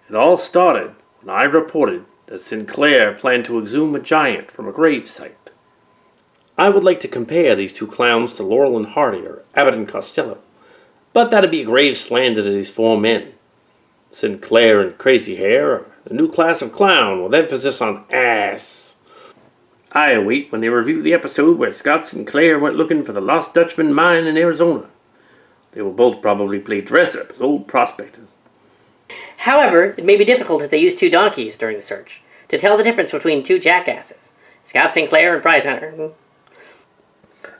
It all started when I reported that Sinclair planned to exhume a giant from a grave site. I would like to compare these two clowns to Laurel and Hardy or Abbott and Costello, but that'd be a grave slander to these four men. Sinclair and Crazy Hair are a new class of clown with emphasis on ass. I await when they review the episode where Scott Sinclair went looking for the Lost Dutchman mine in Arizona. They will both probably play dress-up as old prospectors. However, it may be difficult if they use two donkeys during the search to tell the difference between two jackasses, Scott Sinclair and Prize Hunter.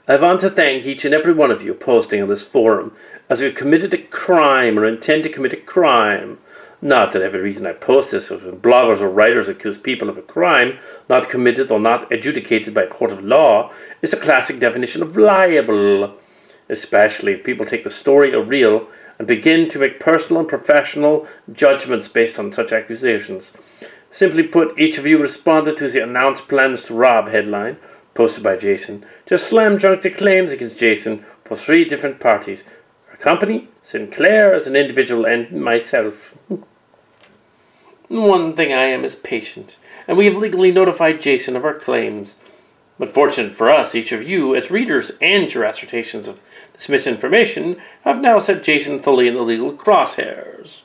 I want to thank each and every one of you posting on this forum as you committed a crime or intend to commit a crime. Not that every reason I post this is when bloggers or writers accuse people of a crime not committed or not adjudicated by a court of law is a classic definition of liable, especially if people take the story as real and begin to make personal and professional judgments based on such accusations. Simply put, each of you responded to the announced plans to rob headline, posted by Jason, just slam drunk the claims against Jason for 3 different parties: our company, Sinclair as an individual, and myself. One thing I am is patient, and we have legally notified Jason of our claims. But fortunate for us, each of you, as readers and your assertions of this misinformation, have now set Jason fully in the legal crosshairs.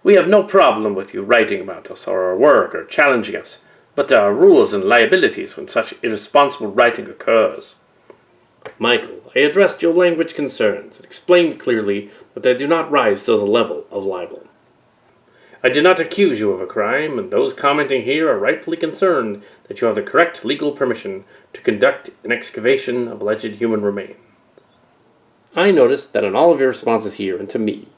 We have no problem with you writing about us or our work or challenging us, but there are rules and liabilities when such irresponsible writing occurs. Michael, I addressed your language concerns and explained clearly that they do not rise to the level of libel. I do not accuse you of a crime, and those commenting here are rightfully concerned that you have the correct legal permission to conduct an excavation of alleged human remains. I noticed that in all of your responses here and to me,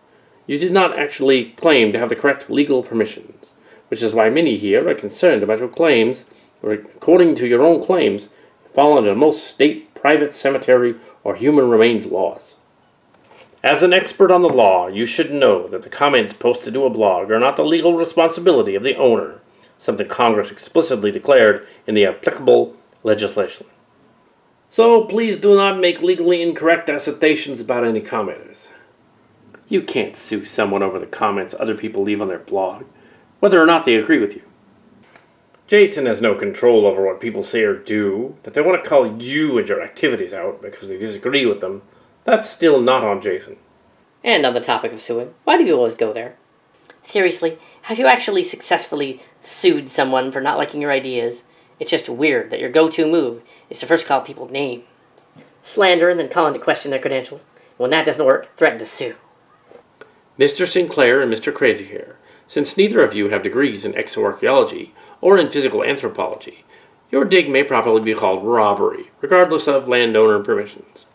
you did not actually claim to have the correct legal permissions, which is why many here are concerned about your claims, or according to your own claims, fall under most state, private cemetery, or human remains laws. As an expert on the law, you should know that the comments posted to a blog are not the legal responsibility of the owner, something Congress explicitly declared in the applicable legislation. So please do not make legally incorrect assertions about any commenters. You can't sue someone over the comments other people leave on their blog, whether or not they agree with you. Jason has no control over what people say or do. If they want to call you and your activities out because they disagree with them, that's still not on Jason. And on the topic of suing, why do you always go there? Seriously, have you actually successfully sued someone for not liking your ideas? It's just weird that your go-to move is to first call people names, slander, and then call into question their credentials. When that doesn't work, threaten to sue. Mr. Sinclair and Mr. Crazyhair, since neither of you have degrees in exoarchaeology or in physical anthropology, your dig may properly be called robbery, regardless of landowner permissions.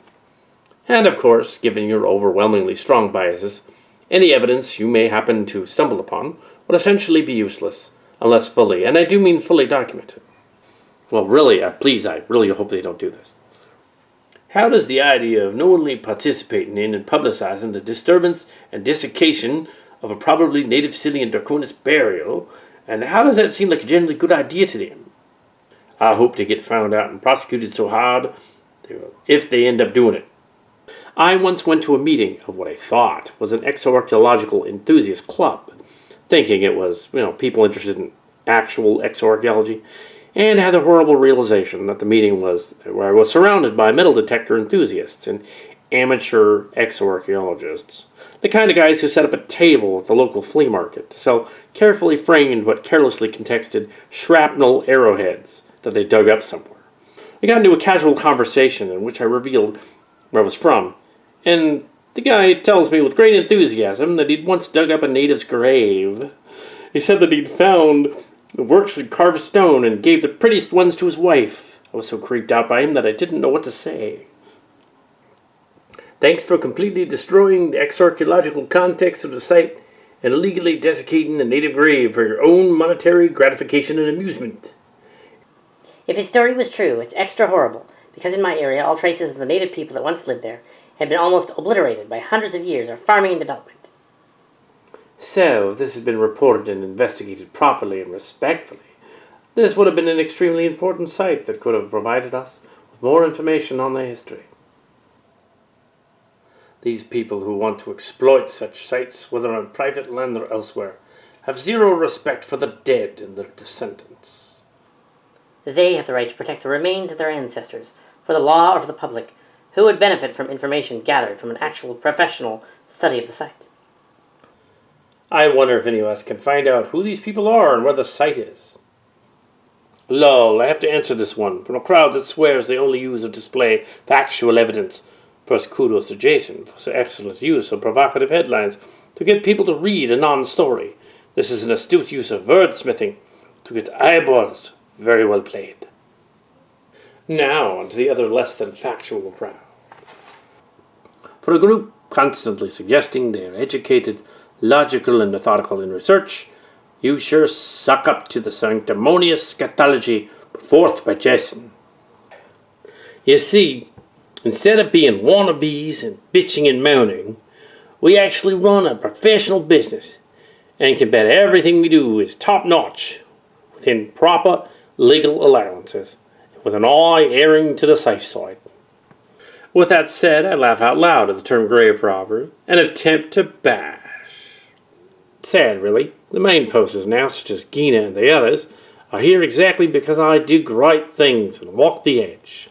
And of course, given your overwhelmingly strong biases, any evidence you may happen to stumble upon would essentially be useless, unless fully, and I do mean fully, documented. Well, really, please, I really hope they don't do this. How does the idea of knowingly participating in and publicizing the disturbance and desiccation of a probably native Sillian Draconis burial, and how does that seem like a generally good idea to them? I hope to get found out and prosecuted so hard if they end up doing it. I once went to a meeting of what I thought was an exoarchaeological enthusiast club, thinking it was, people interested in actual exoarchaeology, and had the horrible realization that the meeting was where I was surrounded by metal detector enthusiasts and amateur exoarchaeologists, the kind of guys who set up a table at the local flea market to sell carefully framed but carelessly contexted shrapnel arrowheads that they dug up somewhere. I got into a casual conversation in which I revealed where I was from, and the guy tells me with great enthusiasm that he'd once dug up a native's grave. He said that he'd found the works of carved stone and gave the prettiest ones to his wife. I was so creeped out by him that I didn't know what to say. Thanks for completely destroying the exarchaeological context of the site and illegally desiccating the native grave for your own monetary gratification and amusement. If his story was true, it's extra horrible, because in my area, all traces of the native people that once lived there have been almost obliterated by hundreds of years of farming and development. So, if this had been reported and investigated properly and respectfully, this would have been an extremely important site that could have provided us with more information on their history. These people who want to exploit such sites, whether on private land or elsewhere, have zero respect for the dead and their descendants. They have the right to protect the remains of their ancestors, for the law or for the public, who would benefit from information gathered from an actual professional study of the site. I wonder if any of us can find out who these people are and where the site is. Lol, I have to answer this one from a crowd that swears they only use or display factual evidence. First, kudos to Jason for so excellent use of provocative headlines to get people to read a non-story. This is an astute use of wordsmithing to get eyeballs. Very well played. Now, on to the other less than factual crowd. For a group constantly suggesting they are educated, logical, and methodical in research, you sure suck up to the sanctimonious scatology put forth by Jason. You see, instead of being wannabes and bitching and moaning, we actually run a professional business and can bet everything we do is top-notch within proper legal allowances, with an eye erring to the safe side. With that said, I laugh out loud at the term grave robbery and attempt to bash. Sad, really. The main posters now, such as Gina and the others, are here exactly because I do great things and walk the edge.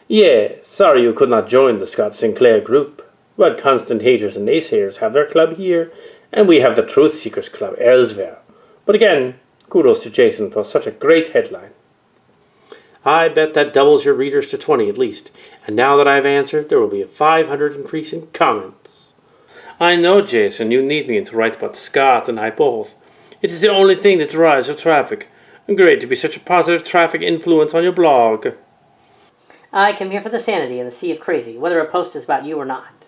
Yeah, sorry you could not join the Scott Sinclair group, but constant haters and naysayers have their club here, and we have the Truth Seekers Club elsewhere. But again, kudos to Jason for such a great headline. I bet that doubles your readers to 20 at least, and now that I've answered, there will be a 500 increase in comments. I know, Jason, you need me to write about Scott and I both. It is the only thing that drives your traffic. Great to be such a positive traffic influence on your blog. I come here for the sanity and the sea of crazy, whether a post is about you or not.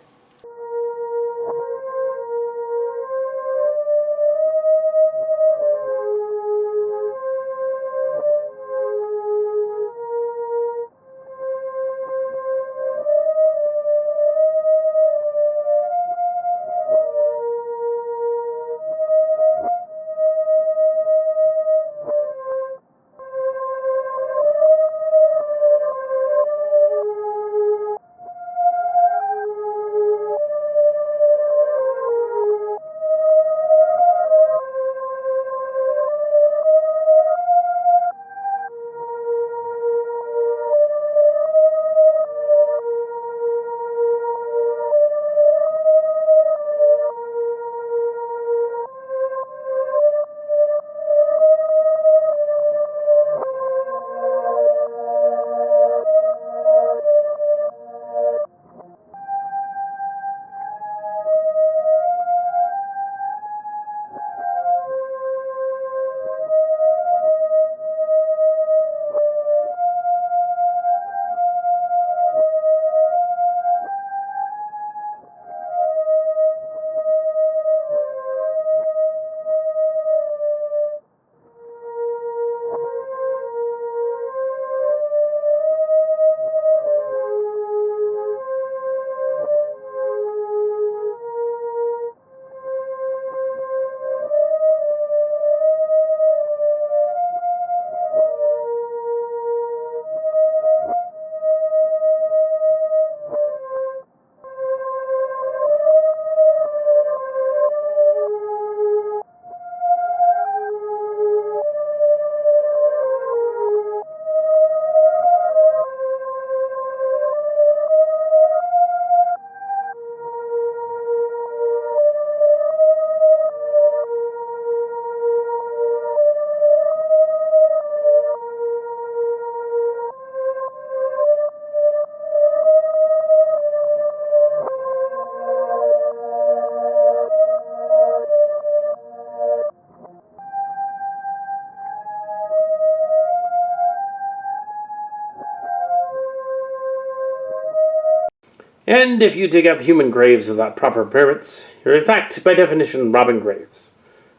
And if you dig up human graves without proper permits, you're in fact, by definition, robbing graves.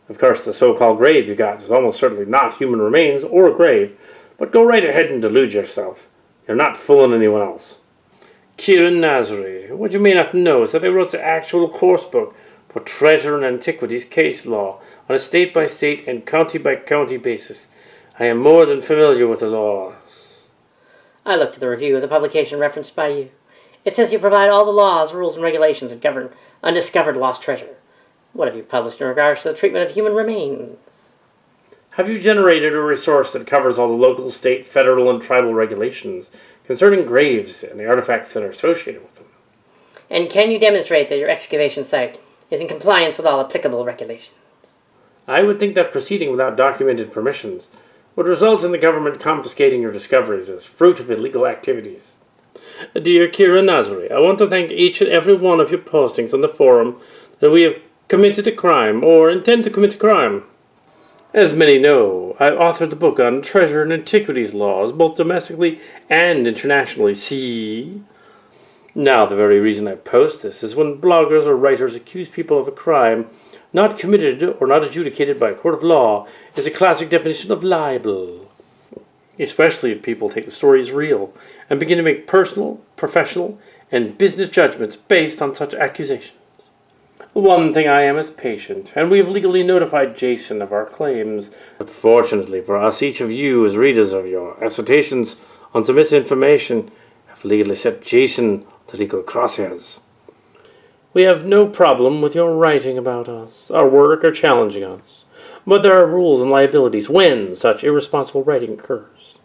Of course, the so-called grave you got is almost certainly not human remains or a grave, but go right ahead and delude yourself. You're not fooling anyone else. Kieran Nazari, what you may not know is that I wrote the actual course book for Treasure and Antiquities case law on a state-by-state and county-by-county basis. I am more than familiar with the laws. I looked at the review of the publication referenced by you. It says you provide all the laws, rules, and regulations that govern undiscovered lost treasure. What have you published in regards to the treatment of human remains? Have you generated a resource that covers all the local, state, federal, and tribal regulations concerning graves and the artifacts that are associated with them? And can you demonstrate that your excavation site is in compliance with all applicable regulations? I would think that proceeding without documented permissions would result in the government confiscating your discoveries as fruit of illegal activities. Dear Kira Nazari, I want to thank each and every one of your postings on the forum that we have committed a crime or intend to commit a crime. As many know, I authored the book on treasure and antiquities laws, both domestically and internationally. See? Now, the very reason I post this is when bloggers or writers accuse people of a crime not committed or not adjudicated by a court of law is a classic definition of libel. Especially if people take the story as real and begin to make personal, professional, and business judgments based on such accusations. One thing I am is patient, and we have legally notified Jason of our claims. But fortunately for us, each of you as readers of your assertions on submitted information have legally set Jason the legal crosshairs. We have no problem with your writing about us, our work, or challenging us, but there are rules and liabilities when such irresponsible writing occurs.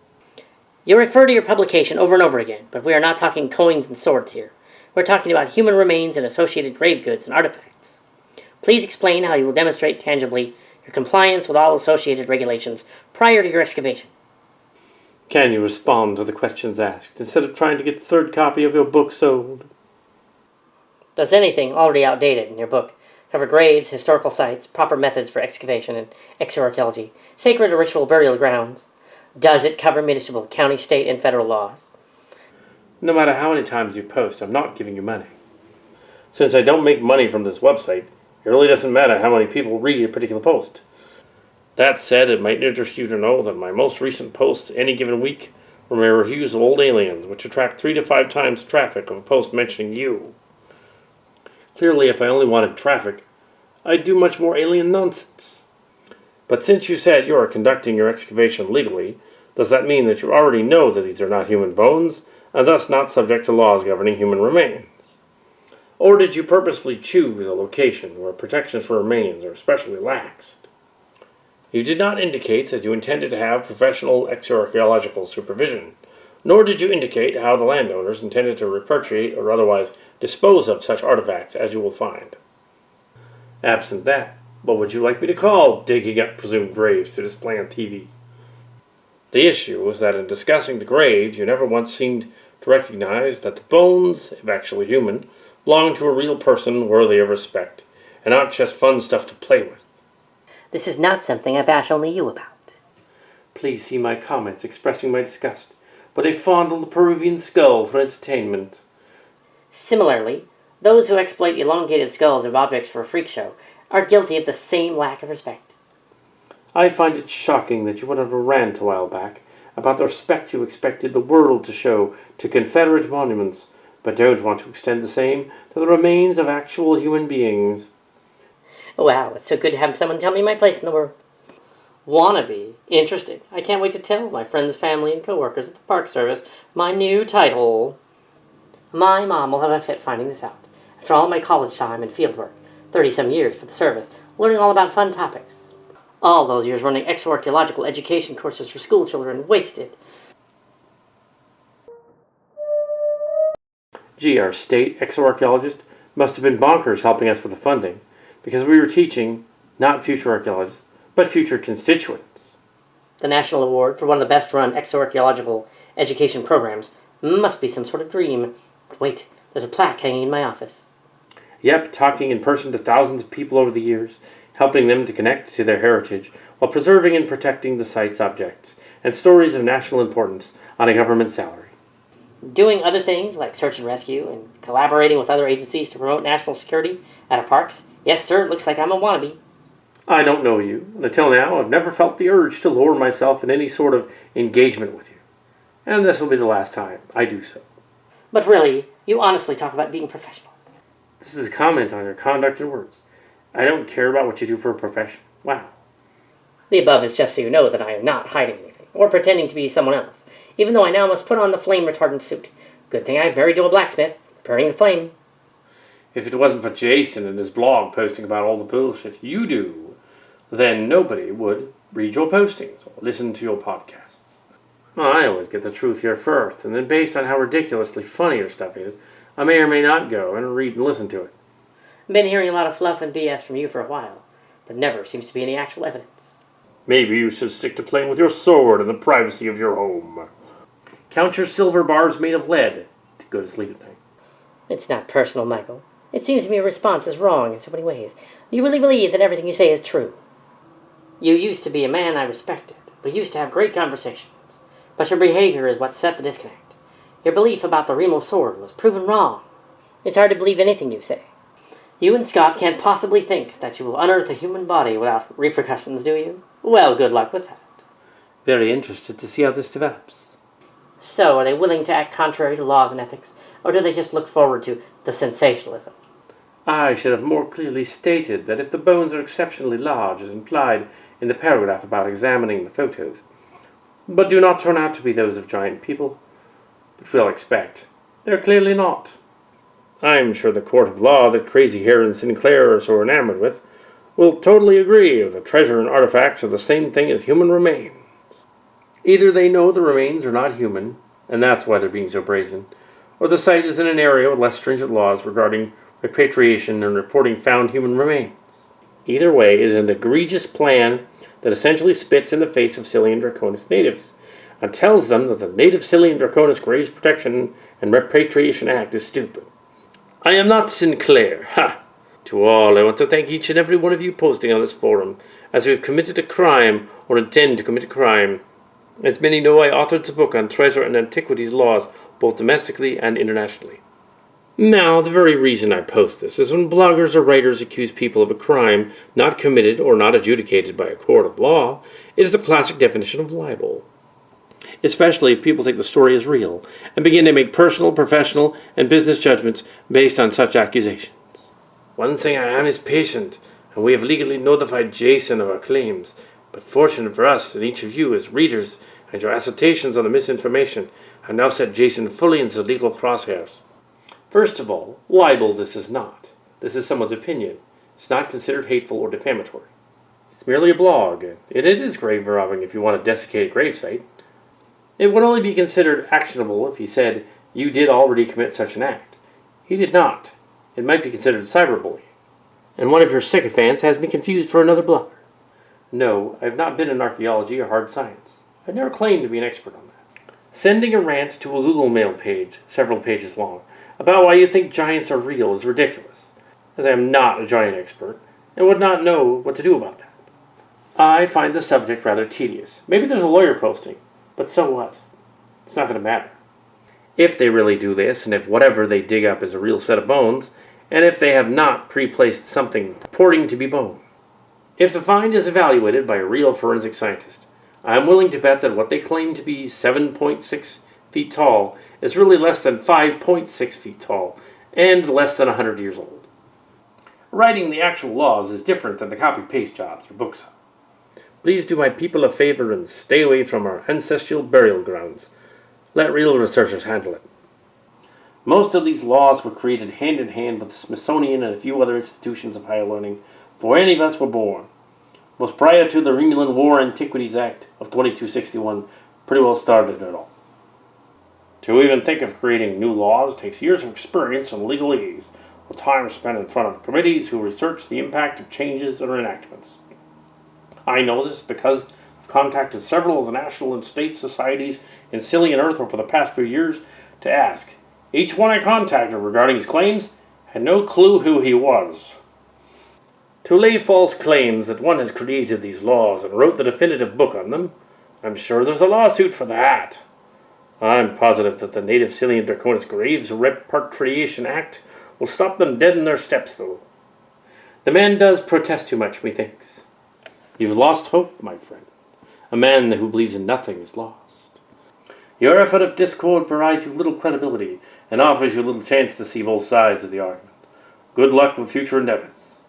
You refer to your publication over and over again, but we are not talking coins and swords here. We're talking about human remains and associated grave goods and artifacts. Please explain how you will demonstrate tangibly your compliance with all associated regulations prior to your excavation. Can you respond to the questions asked, instead of trying to get the third copy of your book sold? Does anything already outdated in your book cover graves, historical sites, proper methods for excavation and exoarchaeology, sacred or ritual burial grounds? Does it cover municipal, county, state, and federal laws? No matter how many times you post, I'm not giving you money. Since I don't make money from this website, it really doesn't matter how many people read a particular post. That said, it might interest you to know that my most recent posts any given week were my reviews of old aliens, which attract 3 to 5 times the traffic of a post mentioning you. Clearly, if I only wanted traffic, I'd do much more alien nonsense. But since you said you are conducting your excavation legally, does that mean that you already know that these are not human bones, and thus not subject to laws governing human remains? Or did you purposely choose a location where protections for remains are especially laxed? You did not indicate that you intended to have professional exoarchaeological supervision, nor did you indicate how the landowners intended to repatriate or otherwise dispose of such artifacts as you will find. Absent that, what would you like me to call digging up presumed graves to display on TV? The issue was that in discussing the graves, you never once seemed to recognize that the bones, if actually human, belonged to a real person worthy of respect, and not just fun stuff to play with. This is not something I bash only you about. Please see my comments expressing my disgust, but they fondle the Peruvian skull for entertainment. Similarly, those who exploit elongated skulls of objects for a freak show are guilty of the same lack of respect. I find it shocking that you went on a rant a while back about the respect you expected the world to show to Confederate monuments, but don't want to extend the same to the remains of actual human beings. Wow, it's so good to have someone tell me my place in the world. Wannabe. Interesting. I can't wait to tell my friends, family, and coworkers at the Park Service my new title. My mom will have a fit finding this out. After all my college time and fieldwork, 30-some years for the service, learning all about fun topics. All those years running exoarchaeological education courses for school children wasted. Gee, our state exoarchaeologist must have been bonkers helping us with the funding, because we were teaching not future archaeologists, but future constituents. The National Award for one of the best-run exoarchaeological education programs must be some sort of dream. But wait, there's a plaque hanging in my office. Yep, talking in person to thousands of people over the years, helping them to connect to their heritage while preserving and protecting the site's objects and stories of national importance on a government salary. Doing other things like search and rescue and collaborating with other agencies to promote national security at our parks. Yes, sir, it looks like I'm a wannabe. I don't know you, and until now I've never felt the urge to lower myself in any sort of engagement with you. And this will be the last time I do so. But really, you honestly talk about being professional. This is a comment on your conduct and words. I don't care about what you do for a profession. Wow. The above is just so you know that I am not hiding anything, or pretending to be someone else, even though I now must put on the flame retardant suit. Good thing I married to a blacksmith, preparing the flame. If it wasn't for Jason and his blog posting about all the bullshit you do, then nobody would read your postings or listen to your podcasts. I always get the truth here first, and then based on how ridiculously funny your stuff is, I may or may not go and read and listen to it. I've been hearing a lot of fluff and BS from you for a while, but never seems to be any actual evidence. Maybe you should stick to playing with your sword in the privacy of your home. Count your silver bars made of lead to go to sleep at night. It's not personal, Michael. It seems to me your response is wrong in so many ways. Do you really believe that everything you say is true? You used to be a man I respected. We used to have great conversations. But your behavior is what set the disconnect. Your belief about the Riemel sword was proven wrong. It's hard to believe anything you say. You and Scott can't possibly think that you will unearth a human body without repercussions, do you? Well, good luck with that. Very interested to see how this develops. So, are they willing to act contrary to laws and ethics, or do they just look forward to the sensationalism? I should have more clearly stated that if the bones are exceptionally large, as implied in the paragraph about examining the photos, but do not turn out to be those of giant people, which we'll expect, they're clearly not. I'm sure the court of law that Crazy Hair and Sinclair are so enamored with will totally agree that the treasure and artifacts are the same thing as human remains. Either they know the remains are not human, and that's why they're being so brazen, or the site is in an area with less stringent laws regarding repatriation and reporting found human remains. Either way is an egregious plan that essentially spits in the face of Sillian Draconis natives and tells them that the native Sillian Draconis Graves Protection and Repatriation Act is stupid. I am not Sinclair, ha! To all, I want to thank each and every one of you posting on this forum, as you have committed a crime or intend to commit a crime. As many know, I authored the book on treasure and antiquities laws, both domestically and internationally. Now, the very reason I post this is when bloggers or writers accuse people of a crime not committed or not adjudicated by a court of law, it is the classic definition of libel. Especially if people take the story as real and begin to make personal, professional, and business judgments based on such accusations. One thing I am is patient, and we have legally notified Jason of our claims, but fortunate for us that each of you as readers and your assertions on the misinformation have now set Jason fully into legal crosshairs. First of all, libel this is not. This is someone's opinion. It's not considered hateful or defamatory. It's merely a blog, and it is grave robbing if you want to desiccate a gravesite. It would only be considered actionable if he said, you did already commit such an act. He did not. It might be considered cyberbullying. And one of your sycophants has me confused for another blogger. No, I have not been in archaeology or hard science. I've never claimed to be an expert on that. Sending a rant to a Google Mail page, several pages long, about why you think giants are real is ridiculous, as I am not a giant expert and would not know what to do about that. I find the subject rather tedious. Maybe there's a lawyer posting, but so what? It's not going to matter. If they really do this, and if whatever they dig up is a real set of bones, and if they have not pre-placed something purporting to be bone. If the find is evaluated by a real forensic scientist, I am willing to bet that what they claim to be 7.6 feet tall is really less than 5.6 feet tall, and less than 100 years old. Writing the actual laws is different than the copy-paste jobs your books are. Please do my people a favor and stay away from our ancestral burial grounds. Let real researchers handle it. Most of these laws were created hand in hand with the Smithsonian and a few other institutions of higher learning before any of us were born. Most prior to the Riemel War Antiquities Act of 2261 pretty well started it all. To even think of creating new laws takes years of experience and legalese, with time spent in front of committees who research the impact of changes or enactments. I know this because I've contacted several of the national and state societies in Sillian Earth over the past few years to ask. Each one I contacted regarding his claims had no clue who he was. To lay false claims that one has created these laws and wrote the definitive book on them, I'm sure there's a lawsuit for that. I'm positive that the native Sillian Draconis Graves Repatriation Act will stop them dead in their steps, though. The man does protest too much, methinks. You've lost hope, my friend. A man who believes in nothing is lost. Your effort of discord provides you little credibility and offers you little chance to see both sides of the argument. Good luck with future endeavors.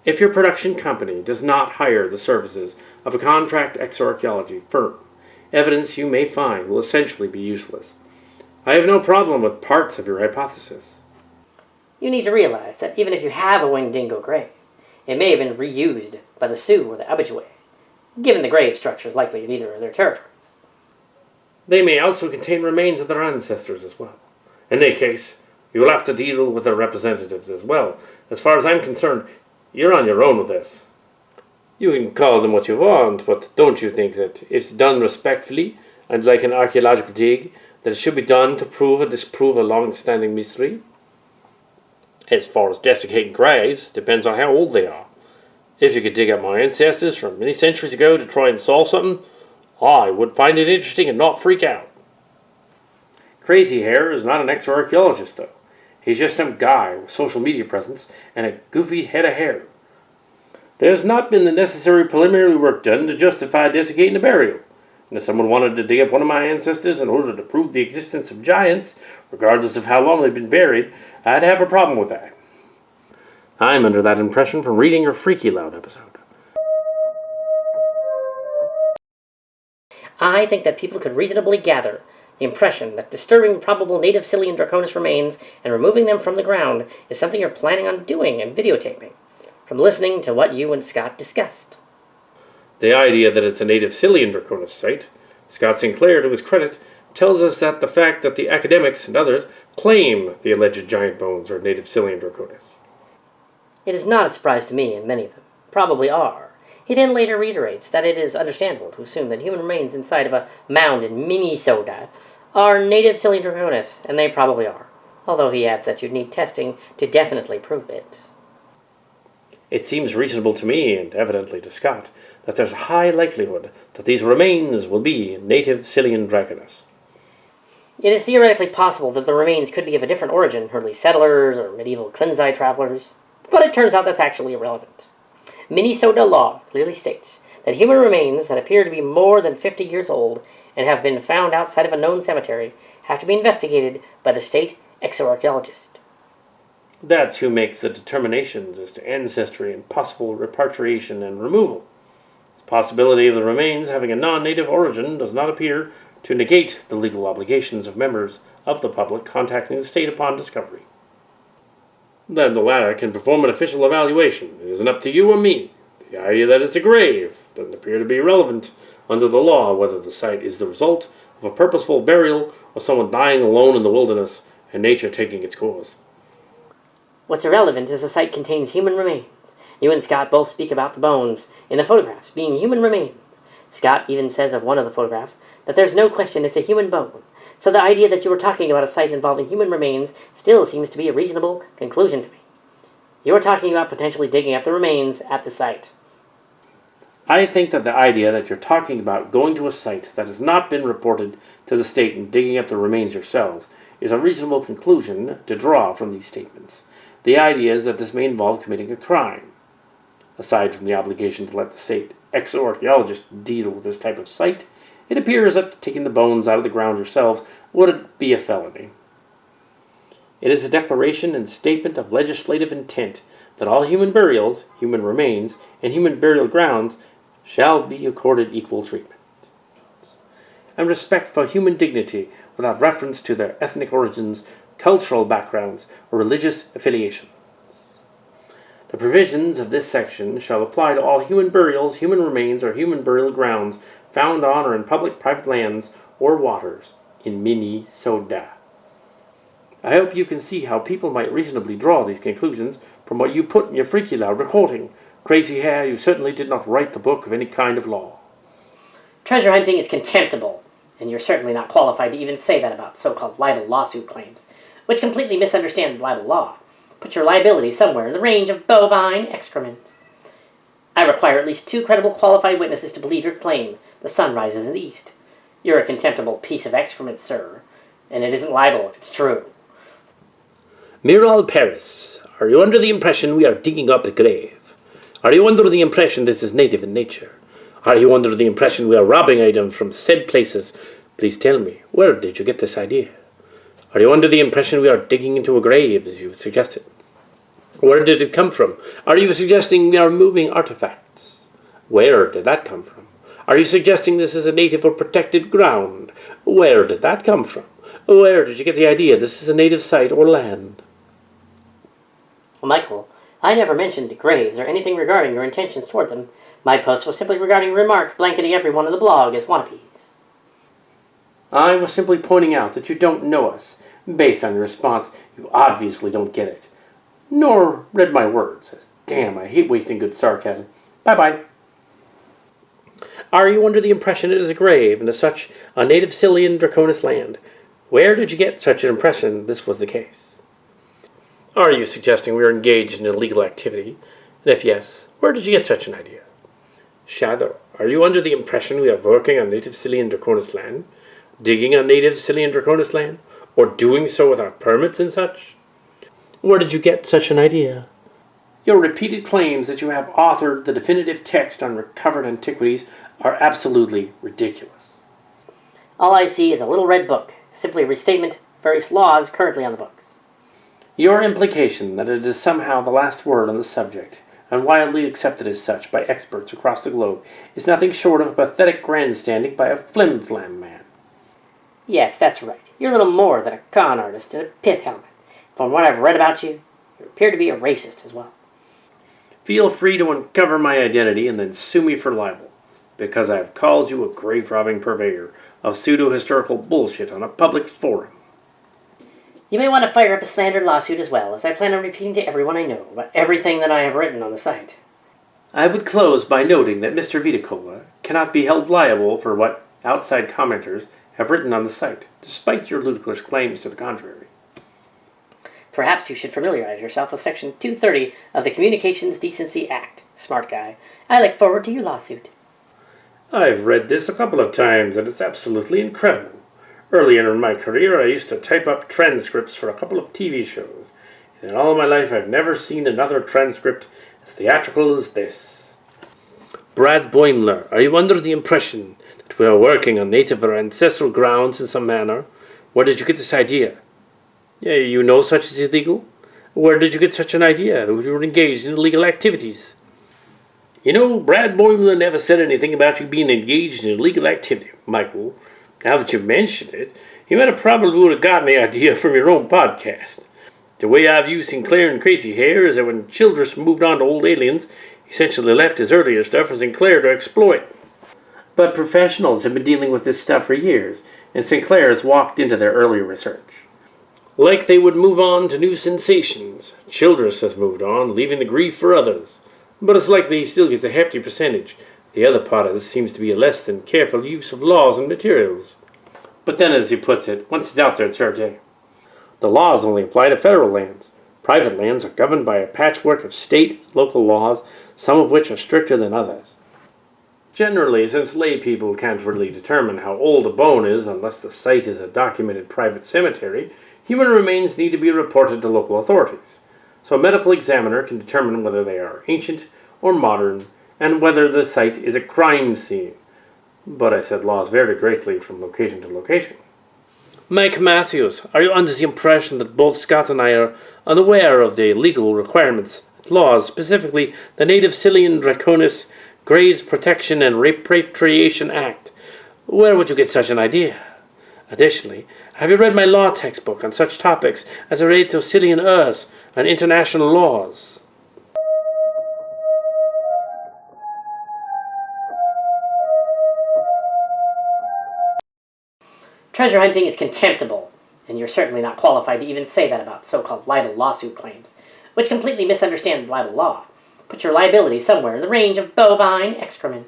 If your production company does not hire the services of a contract exoarchaeology firm, evidence you may find will essentially be useless. I have no problem with parts of your hypothesis. You need to realize that even if you have a winged dingo grave, it may have been reused by the Sioux or the Abijaway, given the grave structure is likely in either of their territories. They may also contain remains of their ancestors as well. In that case, you will have to deal with their representatives as well. As far as I'm concerned, you're on your own with this. You can call them what you want, but don't you think that if it's done respectfully, and like an archaeological dig, that it should be done to prove or disprove a long-standing mystery? As far as desiccating graves, depends on how old they are. If you could dig up my ancestors from many centuries ago to try and solve something, I would find it interesting and not freak out. Crazy Hair is not an exoarchaeologist, though. He's just some guy with social media presence and a goofy head of hair. There's not been the necessary preliminary work done to justify desiccating a burial. And if someone wanted to dig up one of my ancestors in order to prove the existence of giants, regardless of how long they've been buried, I'd have a problem with that. I'm under that impression from reading your Freaky Loud episode. I think that people could reasonably gather the impression that disturbing probable native Sillian Draconis remains and removing them from the ground is something you're planning on doing and videotaping, from listening to what you and Scott discussed. The idea that it's a native Sillian Draconis site, Scott Sinclair, to his credit, tells us that the fact that the academics and others claim the alleged giant bones are native Sillian Draconis. It is not a surprise to me, and many of them probably are. He then later reiterates that it is understandable to assume that human remains inside of a mound in Minnie Soda are native Sillian Draconis, and they probably are, although he adds that you'd need testing to definitely prove it. It seems reasonable to me, and evidently to Scott, that there's a high likelihood that these remains will be native Sillian Draconis. It is theoretically possible that the remains could be of a different origin, early settlers or medieval Cleansai travelers, but it turns out that's actually irrelevant. Minnie Soda law clearly states that human remains that appear to be more than 50 years old and have been found outside of a known cemetery have to be investigated by the state exoarchaeologist. That's who makes the determinations as to ancestry and possible repatriation and removal. The possibility of the remains having a non-native origin does not appear to negate the legal obligations of members of the public contacting the state upon discovery. Then the latter can perform an official evaluation. It isn't up to you or me. The idea that it's a grave doesn't appear to be relevant under the law, whether the site is the result of a purposeful burial or someone dying alone in the wilderness and nature taking its course. What's irrelevant is the site contains human remains. You and Scott both speak about the bones in the photographs being human remains. Scott even says of one of the photographs that there's no question it's a human bone. So the idea that you were talking about a site involving human remains still seems to be a reasonable conclusion to me. You were talking about potentially digging up the remains at the site. I think that the idea that you're talking about going to a site that has not been reported to the state and digging up the remains yourselves is a reasonable conclusion to draw from these statements. The idea is that this may involve committing a crime. Aside from the obligation to let the state exoarchaeologist deal with this type of site, it appears that taking the bones out of the ground yourselves would be a felony. It is a declaration and statement of legislative intent that all human burials, human remains, and human burial grounds shall be accorded equal treatment, and respect for human dignity without reference to their ethnic origins, cultural backgrounds, or religious affiliations. The provisions of this section shall apply to all human burials, human remains, or human burial grounds found on or in public, private lands or waters in Minnie Soda. I hope you can see how people might reasonably draw these conclusions from what you put in your Freaky Loud recording. Crazy Hair, you certainly did not write the book of any kind of law. Treasure hunting is contemptible, and you're certainly not qualified to even say that about so-called libel lawsuit claims, which completely misunderstand libel law. Put your liability somewhere in the range of bovine excrement. I require at least 2 credible qualified witnesses to believe your claim. The sun rises in the east. You're a contemptible piece of excrement, sir, and it isn't libel if it's true. Miral Paris, are you under the impression we are digging up a grave? Are you under the impression this is native in nature? Are you under the impression we are robbing items from said places? Please tell me, where did you get this idea? Are you under the impression we are digging into a grave, as you suggested? Where did it come from? Are you suggesting we are moving artifacts? Where did that come from? Are you suggesting this is a native or protected ground? Where did that come from? Where did you get the idea this is a native site or land? Well, Michael, I never mentioned graves or anything regarding your intentions toward them. My post was simply regarding a remark blanketing everyone on the blog as wannabes. I was simply pointing out that you don't know us. Based on your response, you obviously don't get it. Nor read my words. Damn, I hate wasting good sarcasm. Bye-bye. Are you under the impression it is a grave and as such a native Sillian Draconis land? Where did you get such an impression this was the case? Are you suggesting we are engaged in illegal activity? And if yes, where did you get such an idea? Shadow, are you under the impression we are working on native Sillian Draconis land? Digging on native Sillian Draconis land? Or doing so without permits and such? Where did you get such an idea? Your repeated claims that you have authored the definitive text on recovered antiquities are absolutely ridiculous. All I see is a little red book, simply a restatement of various laws currently on the books. Your implication that it is somehow the last word on the subject, and widely accepted as such by experts across the globe, is nothing short of a pathetic grandstanding by a flim-flam man. Yes, that's right. You're a little more than a con artist in a pith helmet. From what I've read about you, you appear to be a racist as well. Feel free to uncover my identity and then sue me for libel, because I have called you a grave-robbing purveyor of pseudo-historical bullshit on a public forum. You may want to fire up a slander lawsuit as well, as I plan on repeating to everyone I know about everything that I have written on the site. I would close by noting that Mr. Vitocola cannot be held liable for what outside commenters have written on the site, despite your ludicrous claims to the contrary. Perhaps you should familiarize yourself with Section 230 of the Communications Decency Act, smart guy. I look forward to your lawsuit. I've read this a couple of times, and it's absolutely incredible. Earlier in my career, I used to type up transcripts for a couple of TV shows. And in all my life, I've never seen another transcript as theatrical as this. Brad Boimler, are you under the impression that we are working on native or ancestral grounds in some manner? Where did you get this idea? Yeah, you know such is illegal? Where did you get such an idea that you were engaged in illegal activities? You know, Brad Boimler never said anything about you being engaged in illegal activity, Michael. Now that you mention it, you might have probably would have gotten the idea from your own podcast. The way I view Sinclair and Crazy Hair is that when Childress moved on to Old Aliens, he essentially left his earlier stuff for Sinclair to exploit. But professionals have been dealing with this stuff for years, and Sinclair has walked into their earlier research. Like they would move on to new sensations, Childress has moved on, leaving the grief for others. But it's likely he still gets a hefty percentage. The other part of this seems to be a less than careful use of laws and materials. But then, as he puts it, once it's out there, it's fair game. The laws only apply to federal lands. Private lands are governed by a patchwork of state, local laws, some of which are stricter than others. Generally, since lay people can't really determine how old a bone is unless the site is a documented private cemetery, human remains need to be reported to local authorities. So a medical examiner can determine whether they are ancient or modern, and whether the site is a crime scene. But I said laws vary greatly from location to location. Mike Matthews, are you under the impression that both Scott and I are unaware of the legal requirements, laws, specifically the native Sillian Draconis Graves Protection and Repatriation Act? Where would you get such an idea? Additionally, have you read my law textbook on such topics as relate to Sillian Earth and international laws? Treasure hunting is contemptible, and you're certainly not qualified to even say that about so-called libel lawsuit claims, which completely misunderstand libel law. Put your liability somewhere in the range of bovine excrement.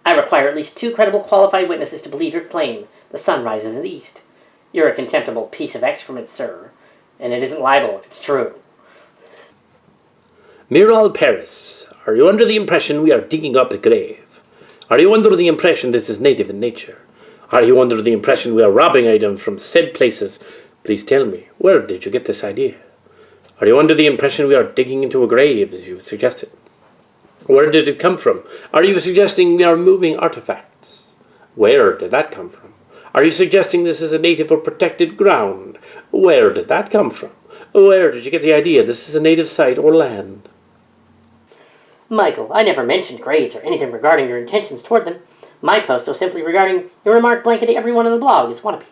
I require at least 2 credible qualified witnesses to believe your claim. The sun rises in the east. You're a contemptible piece of excrement, sir, and it isn't libel if it's true. Miral Paris, are you under the impression we are digging up a grave? Are you under the impression this is native in nature? Are you under the impression we are robbing items from said places? Please tell me, where did you get this idea? Are you under the impression we are digging into a grave, as you suggested? Where did it come from? Are you suggesting we are moving artifacts? Where did that come from? Are you suggesting this is a native or protected ground? Where did that come from? Where did you get the idea this is a native site or land? Michael, I never mentioned graves or anything regarding your intentions toward them. My post was simply regarding your remark blanketing everyone on the blog as wannabes.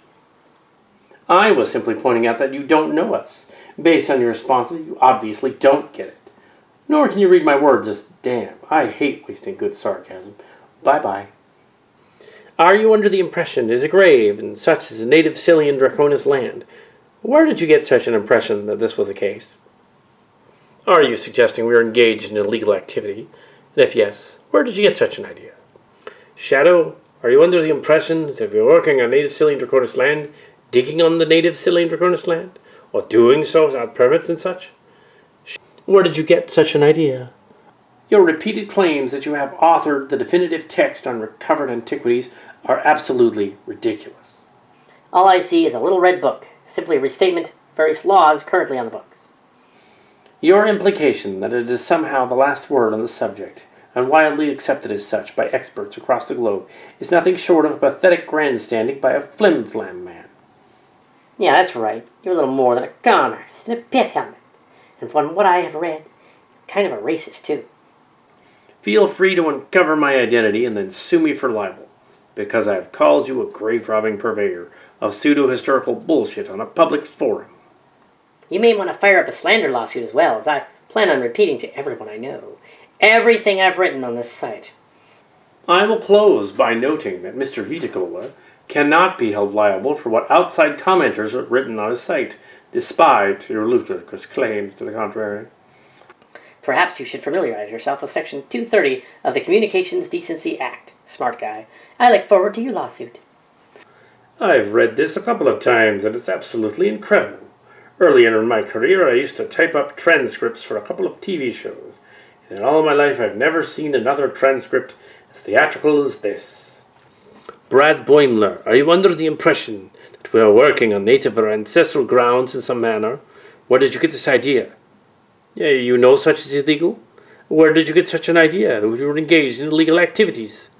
I was simply pointing out that you don't know us. Based on your responses, you obviously don't get it. Nor can you read my words as damn. I hate wasting good sarcasm. Bye-bye. Are you under the impression it is a grave and such as a native Sillian Draconis land? Where did you get such an impression that this was the case? Are you suggesting we are engaged in illegal activity? And if yes, where did you get such an idea? Shadow, are you under the impression that if you're working on native Sillian Draconis land, digging on the native Sillian Draconis land, or doing so without permits and such? Where did you get such an idea? Your repeated claims that you have authored the definitive text on recovered antiquities are absolutely ridiculous. All I see is a little red book, simply a restatement of various laws currently on the books. Your implication that it is somehow the last word on the subject, and widely accepted as such by experts across the globe, is nothing short of pathetic grandstanding by a flim-flam man. Yeah, that's right. You're a little more than a con artist and a pith helmet. And from what I have read, kind of a racist, too. Feel free to uncover my identity and then sue me for libel, because I have called you a grave-robbing purveyor of pseudo-historical bullshit on a public forum. You may want to fire up a slander lawsuit as well, as I plan on repeating to everyone I know everything I've written on this site. I will close by noting that Mr. Vitocola cannot be held liable for what outside commenters have written on his site, despite your ludicrous claims to the contrary. Perhaps you should familiarize yourself with Section 230 of the Communications Decency Act, smart guy. I look forward to your lawsuit. I've read this a couple of times, and it's absolutely incredible. Earlier in my career, I used to type up transcripts for a couple of TV shows, and in all my life I've never seen another transcript as theatrical as this. Brad Boimler, are you under the impression that we are working on native or ancestral grounds in some manner? Where did you get this idea? Yeah, you know such is illegal? Where did you get such an idea that we were engaged in illegal activities?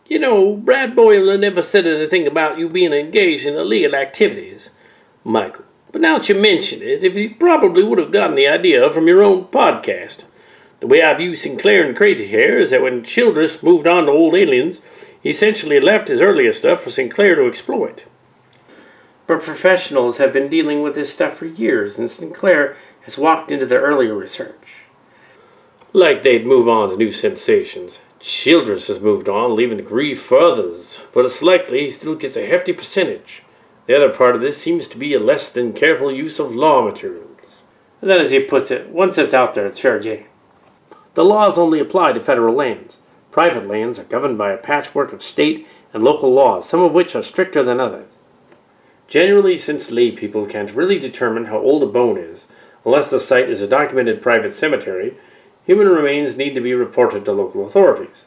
You know, Brad Boimler never said anything about you being engaged in illegal activities, Michael. But now that you mention it, you probably would have gotten the idea from your own podcast. The way I view Sinclair and Crazy Hair is that when Childress moved on to Old Aliens, he essentially left his earlier stuff for Sinclair to exploit. But professionals have been dealing with this stuff for years, and Sinclair has walked into their earlier research. Like they'd move on to new sensations. Childress has moved on, leaving to grieve for others, but it's likely he still gets a hefty percentage. The other part of this seems to be a less than careful use of law materials. And then, as he puts it, once it's out there, it's fair game. The laws only apply to federal lands. Private lands are governed by a patchwork of state and local laws, some of which are stricter than others. Generally, since lay people can't really determine how old a bone is, unless the site is a documented private cemetery, human remains need to be reported to local authorities.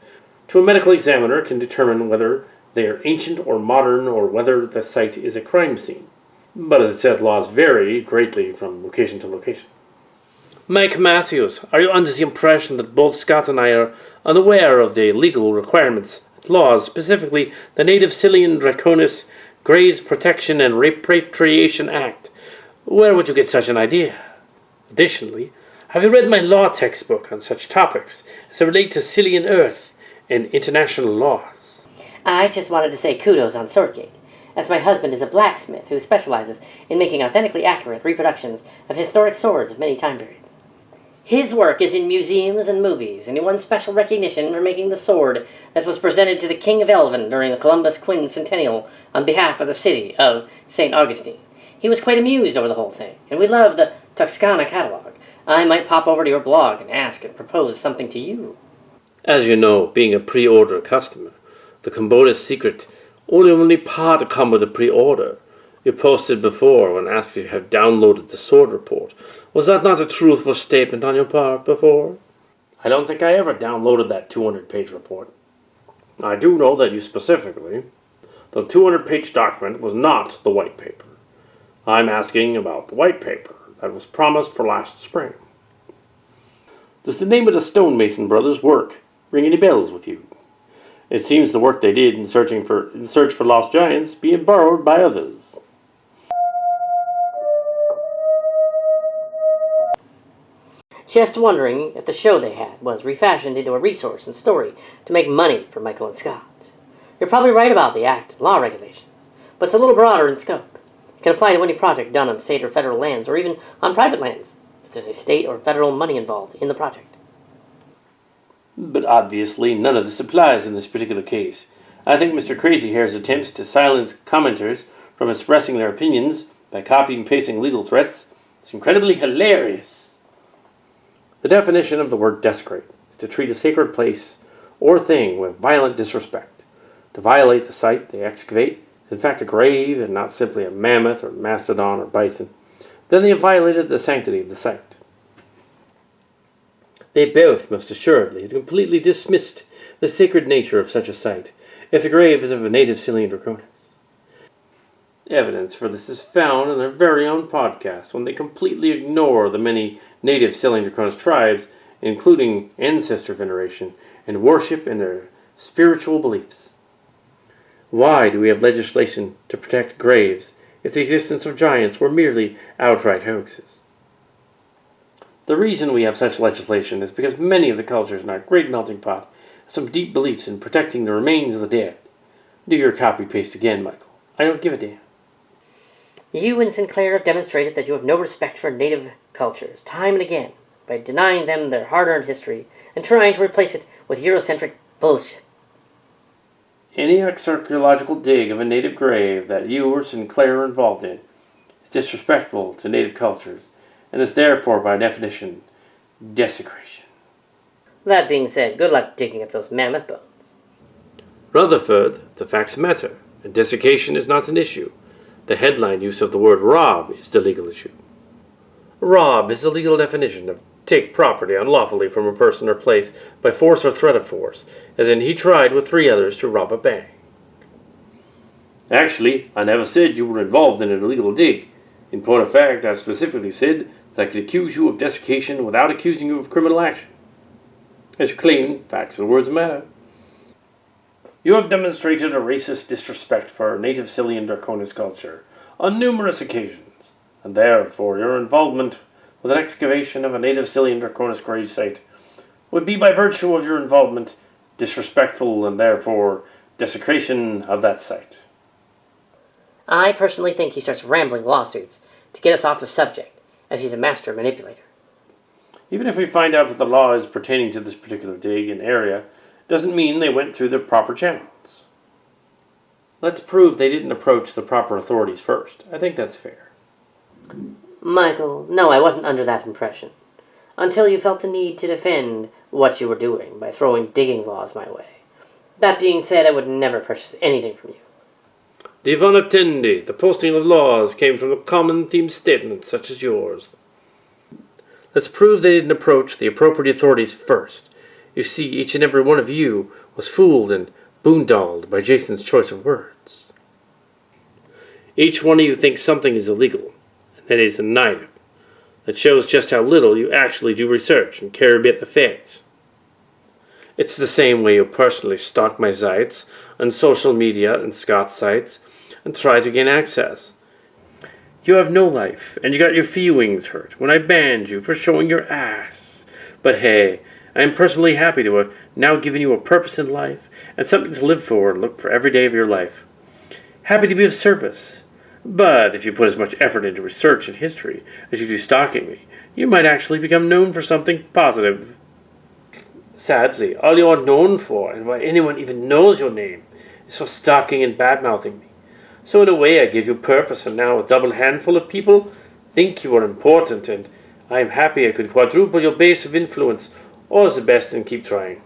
A medical examiner can determine whether they are ancient or modern or whether the site is a crime scene. But as I said, laws vary greatly from location to location. Mike Matthews, are you under the impression that both Scott and I are unaware of the legal requirements and laws, specifically the native Sillian Draconis Graves Protection and Repatriation Act? Where would you get such an idea? Additionally, have you read my law textbook on such topics as they relate to Sillian Earth and international laws? I just wanted to say kudos on Swordgate, as my husband is a blacksmith who specializes in making authentically accurate reproductions of historic swords of many time periods. His work is in museums and movies, and he won special recognition for making the sword that was presented to the King of Elven during the Columbus Quincentennial on behalf of the city of St. Augustine. He was quite amused over the whole thing, and we love the Toscana catalog. I might pop over to your blog and ask and propose something to you. As you know, being a pre-order customer, the Comboda's secret only part come with the pre-order. You posted before when asked if you have downloaded the sword report. Was that not a truthful statement on your part before? I don't think I ever downloaded that 200-page report. I do know that you specifically. The 200-page document was not the white paper. I'm asking about the white paper that was promised for last spring. Does the name of the Stonemason brothers work ring any bells with you? It seems the work they did in search for lost giants being borrowed by others. Just wondering if the show they had was refashioned into a resource and story to make money for Michael and Scott. You're probably right about the Act and law regulations, but it's a little broader in scope. It can apply to any project done on state or federal lands, or even on private lands, if there's a state or federal money involved in the project. But obviously, none of this applies in this particular case. I think Mr. Crazyhair's attempts to silence commenters from expressing their opinions by copying and pasting legal threats is incredibly hilarious. The definition of the word desecrate is to treat a sacred place or thing with violent disrespect. To violate the site they excavate is in fact a grave and not simply a mammoth or mastodon or bison. Then they have violated the sanctity of the site. They both, most assuredly, have completely dismissed the sacred nature of such a site, if the grave is of a native Sillian Draconis. Evidence for this is found in their very own podcast, when they completely ignore the many native Sillian Draconis tribes, including ancestor veneration, and worship in their spiritual beliefs. Why do we have legislation to protect graves if the existence of giants were merely outright hoaxes? The reason we have such legislation is because many of the cultures in our great melting pot have some deep beliefs in protecting the remains of the dead. Do your copy-paste again, Michael. I don't give a damn. You and Sinclair have demonstrated that you have no respect for native cultures, time and again, by denying them their hard-earned history and trying to replace it with Eurocentric bullshit. Any archaeological dig of a native grave that you or Sinclair are involved in is disrespectful to native cultures, and is therefore, by definition, desecration. That being said, good luck digging up those mammoth bones. Rutherford, the facts matter, and desiccation is not an issue. The headline use of the word rob is the legal issue. Rob is the legal definition of take property unlawfully from a person or place by force or threat of force, as in he tried with 3 others to rob a bank. Actually, I never said you were involved in an illegal dig. In point of fact, I specifically said that I could accuse you of desiccation without accusing you of criminal action. As you claim, facts and words matter. You have demonstrated a racist disrespect for native Sillian Draconis culture on numerous occasions, and therefore your involvement with an excavation of a native Sillian Draconis grave site would be, by virtue of your involvement, disrespectful and therefore desecration of that site. I personally think he starts rambling lawsuits to get us off the subject, as he's a master manipulator. Even if we find out what the law is pertaining to this particular dig and area, doesn't mean they went through the proper channels. Let's prove they didn't approach the proper authorities first. I think that's fair. Michael, no, I wasn't under that impression. Until you felt the need to defend what you were doing by throwing digging laws my way. That being said, I would never purchase anything from you. Divon Tendi, the posting of laws came from a common theme statement such as yours. Let's prove they didn't approach the appropriate authorities first. You see, each and every one of you was fooled and boondolled by Jason's choice of words. Each one of you thinks something is illegal, and that is a native. That shows just how little you actually do research and care about the facts. It's the same way you personally stalk my sites on social media and Scott's sites and try to gain access. You have no life, and you got your feelings hurt when I banned you for showing your ass. But hey, I am personally happy to have now given you a purpose in life and something to live for and look for every day of your life. Happy to be of service. But if you put as much effort into research and history as you do stalking me, you might actually become known for something positive. Sadly, all you are known for, and why anyone even knows your name, is for stalking and bad-mouthing me. So in a way I give you purpose, and now a double handful of people think you are important, and I am happy I could quadruple your base of influence. All's the best, and keep trying.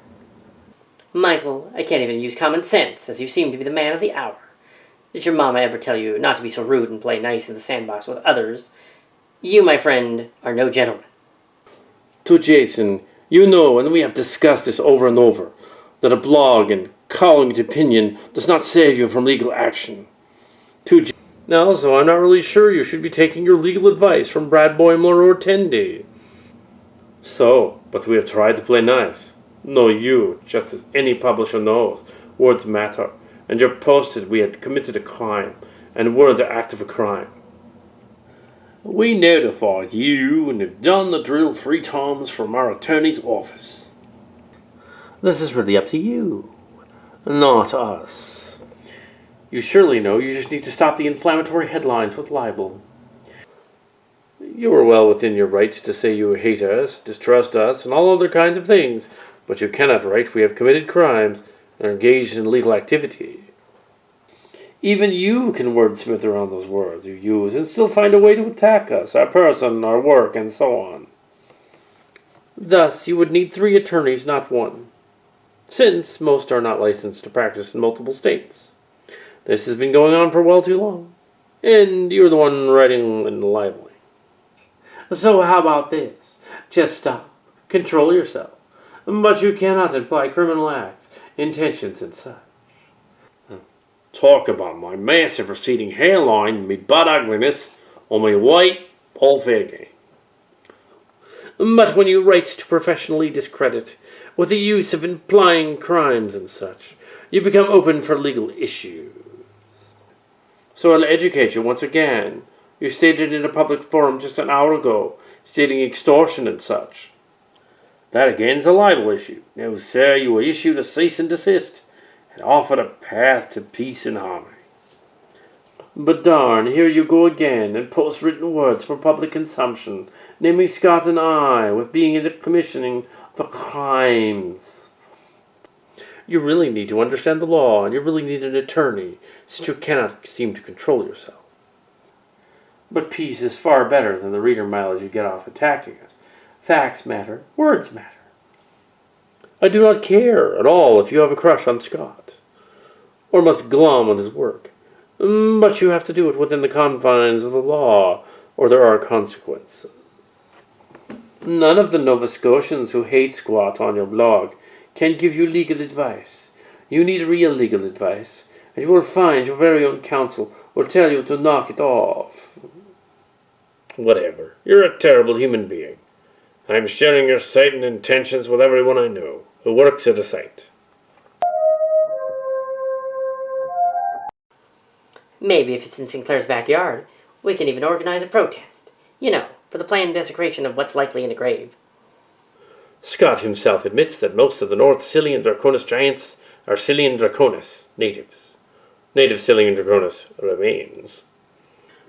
Michael, I can't even use common sense, as you seem to be the man of the hour. Did your mama ever tell you not to be so rude and play nice in the sandbox with others? You, my friend, are no gentleman. To Jason, you know, and we have discussed this over and over, that a blog and calling it opinion does not save you from legal action. Now, so I'm not really sure you should be taking your legal advice from Brad Boimler or Tendi. So, but we have tried to play nice. No, you, just as any publisher knows, words matter, and you posted we had committed a crime, and were in the act of a crime. We notified you and have done the drill 3 times from our attorney's office. This is really up to you, not us. You surely know you just need to stop the inflammatory headlines with libel. You are well within your rights to say you hate us, distrust us, and all other kinds of things, but you cannot write we have committed crimes and are engaged in illegal activity. Even you can wordsmith around those words you use and still find a way to attack us, our person, our work, and so on. Thus, you would need 3 attorneys, not 1, since most are not licensed to practice in multiple states. This has been going on for well too long, and you're the one writing and libeling. So how about this? Just stop. Control yourself. But you cannot imply criminal acts, intentions, and such. Talk about my massive receding hairline, me butt ugliness, or me white, all fair game. But when you write to professionally discredit, with the use of implying crimes and such, you become open for legal issues. So I'll educate you once again. You stated in a public forum just an hour ago, stating extortion and such. That again's a libel issue. Now, sir, you were issued a cease and desist, and offered a path to peace and harmony. But darn, here you go again, and post written words for public consumption, naming Scott and I, with being in the commissioning the crimes. You really need to understand the law, and you really need an attorney, since you cannot seem to control yourself. But peace is far better than the reader mileage you get off attacking us. Facts matter, words matter. I do not care at all if you have a crush on Scott, or must glom on his work, but you have to do it within the confines of the law, or there are consequences. None of the Nova Scotians who hate squat on your blog can give you legal advice. You need real legal advice, and you will find your very own counsel will tell you to knock it off. Whatever. You're a terrible human being. I'm sharing your site and intentions with everyone I know who works at the site. Maybe if it's in Sinclair's backyard, we can even organize a protest. You know, for the planned desecration of what's likely in a grave. Scott himself admits that most of the North Sillian Draconis giants are Sillian Draconis natives. Native Sillian Draconis remains.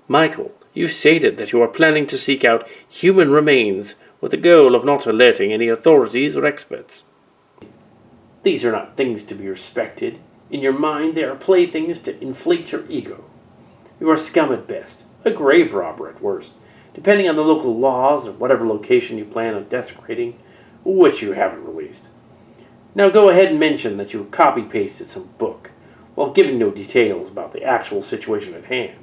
Michael, you stated that you are planning to seek out human remains with the goal of not alerting any authorities or experts. These are not things to be respected. In your mind, they are playthings to inflate your ego. You are scum at best, a grave robber at worst, depending on the local laws or whatever location you plan on desecrating, which you haven't released. Now go ahead and mention that you copy-pasted some book, while giving no details about the actual situation at hand.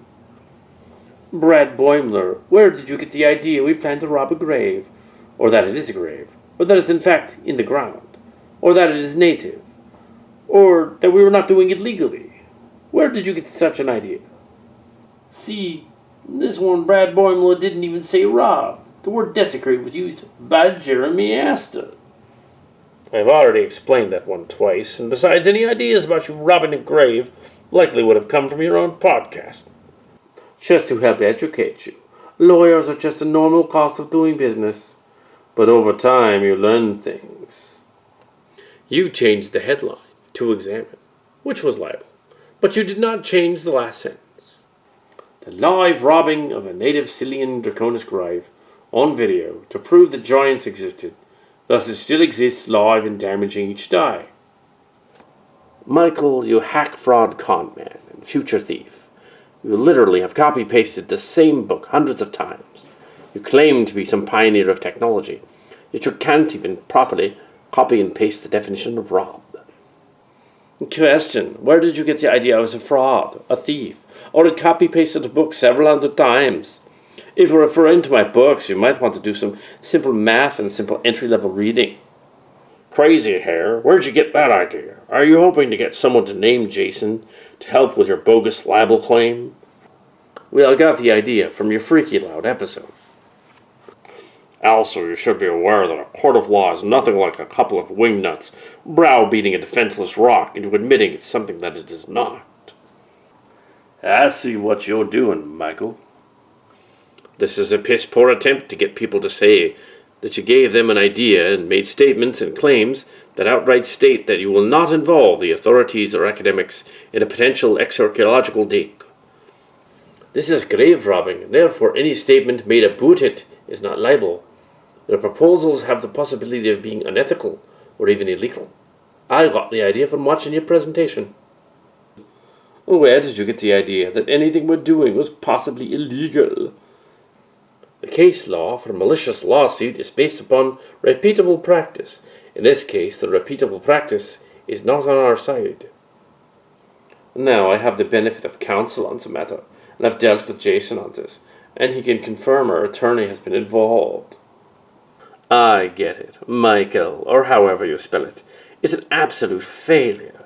Brad Boimler, where did you get the idea we plan to rob a grave? Or that it is a grave? Or that it's in fact in the ground? Or that it is native? Or that we were not doing it legally? Where did you get such an idea? See, this one Brad Boimler didn't even say rob. The word desecrate was used by Jeremy Astor. I've already explained that one twice, and besides, any ideas about you robbing a grave likely would have come from your own podcast. Just to help educate you, lawyers are just a normal cost of doing business, but over time you learn things. You changed the headline to examine, which was libel, but you did not change the last sentence. The live robbing of a native Sillian Draconis grave on video to prove that giants existed, thus it still exists live and damaging each day. Michael, you hack, fraud, con man, and future thief. You literally have copy-pasted the same book hundreds of times. You claim to be some pioneer of technology, yet you can't even properly copy and paste the definition of rob. Question, where did you get the idea I was a fraud, a thief, or had copy-pasted the book several hundred times? If you're referring to my books, you might want to do some simple math and simple entry-level reading. Crazy hair, where'd you get that idea? Are you hoping to get someone to name Jason to help with your bogus libel claim? Well, I got the idea from your Freaky Loud episode. Also, you should be aware that a court of law is nothing like a couple of wingnuts browbeating a defenseless rock into admitting it's something that it is not. I see what you're doing, Michael. This is a piss-poor attempt to get people to say that you gave them an idea and made statements and claims that outright state that you will not involve the authorities or academics in a potential exarchaeological dig. This is grave robbing, and therefore any statement made about it is not libel. Their proposals have the possibility of being unethical or even illegal. I got the idea from watching your presentation. Where did you get the idea that anything we're doing was possibly illegal? The case law for malicious lawsuit is based upon repeatable practice. In this case, the repeatable practice is not on our side. Now I have the benefit of counsel on the matter, and I've dealt with Jason on this, and he can confirm our attorney has been involved. I get it. Michael, or however you spell it, is an absolute failure.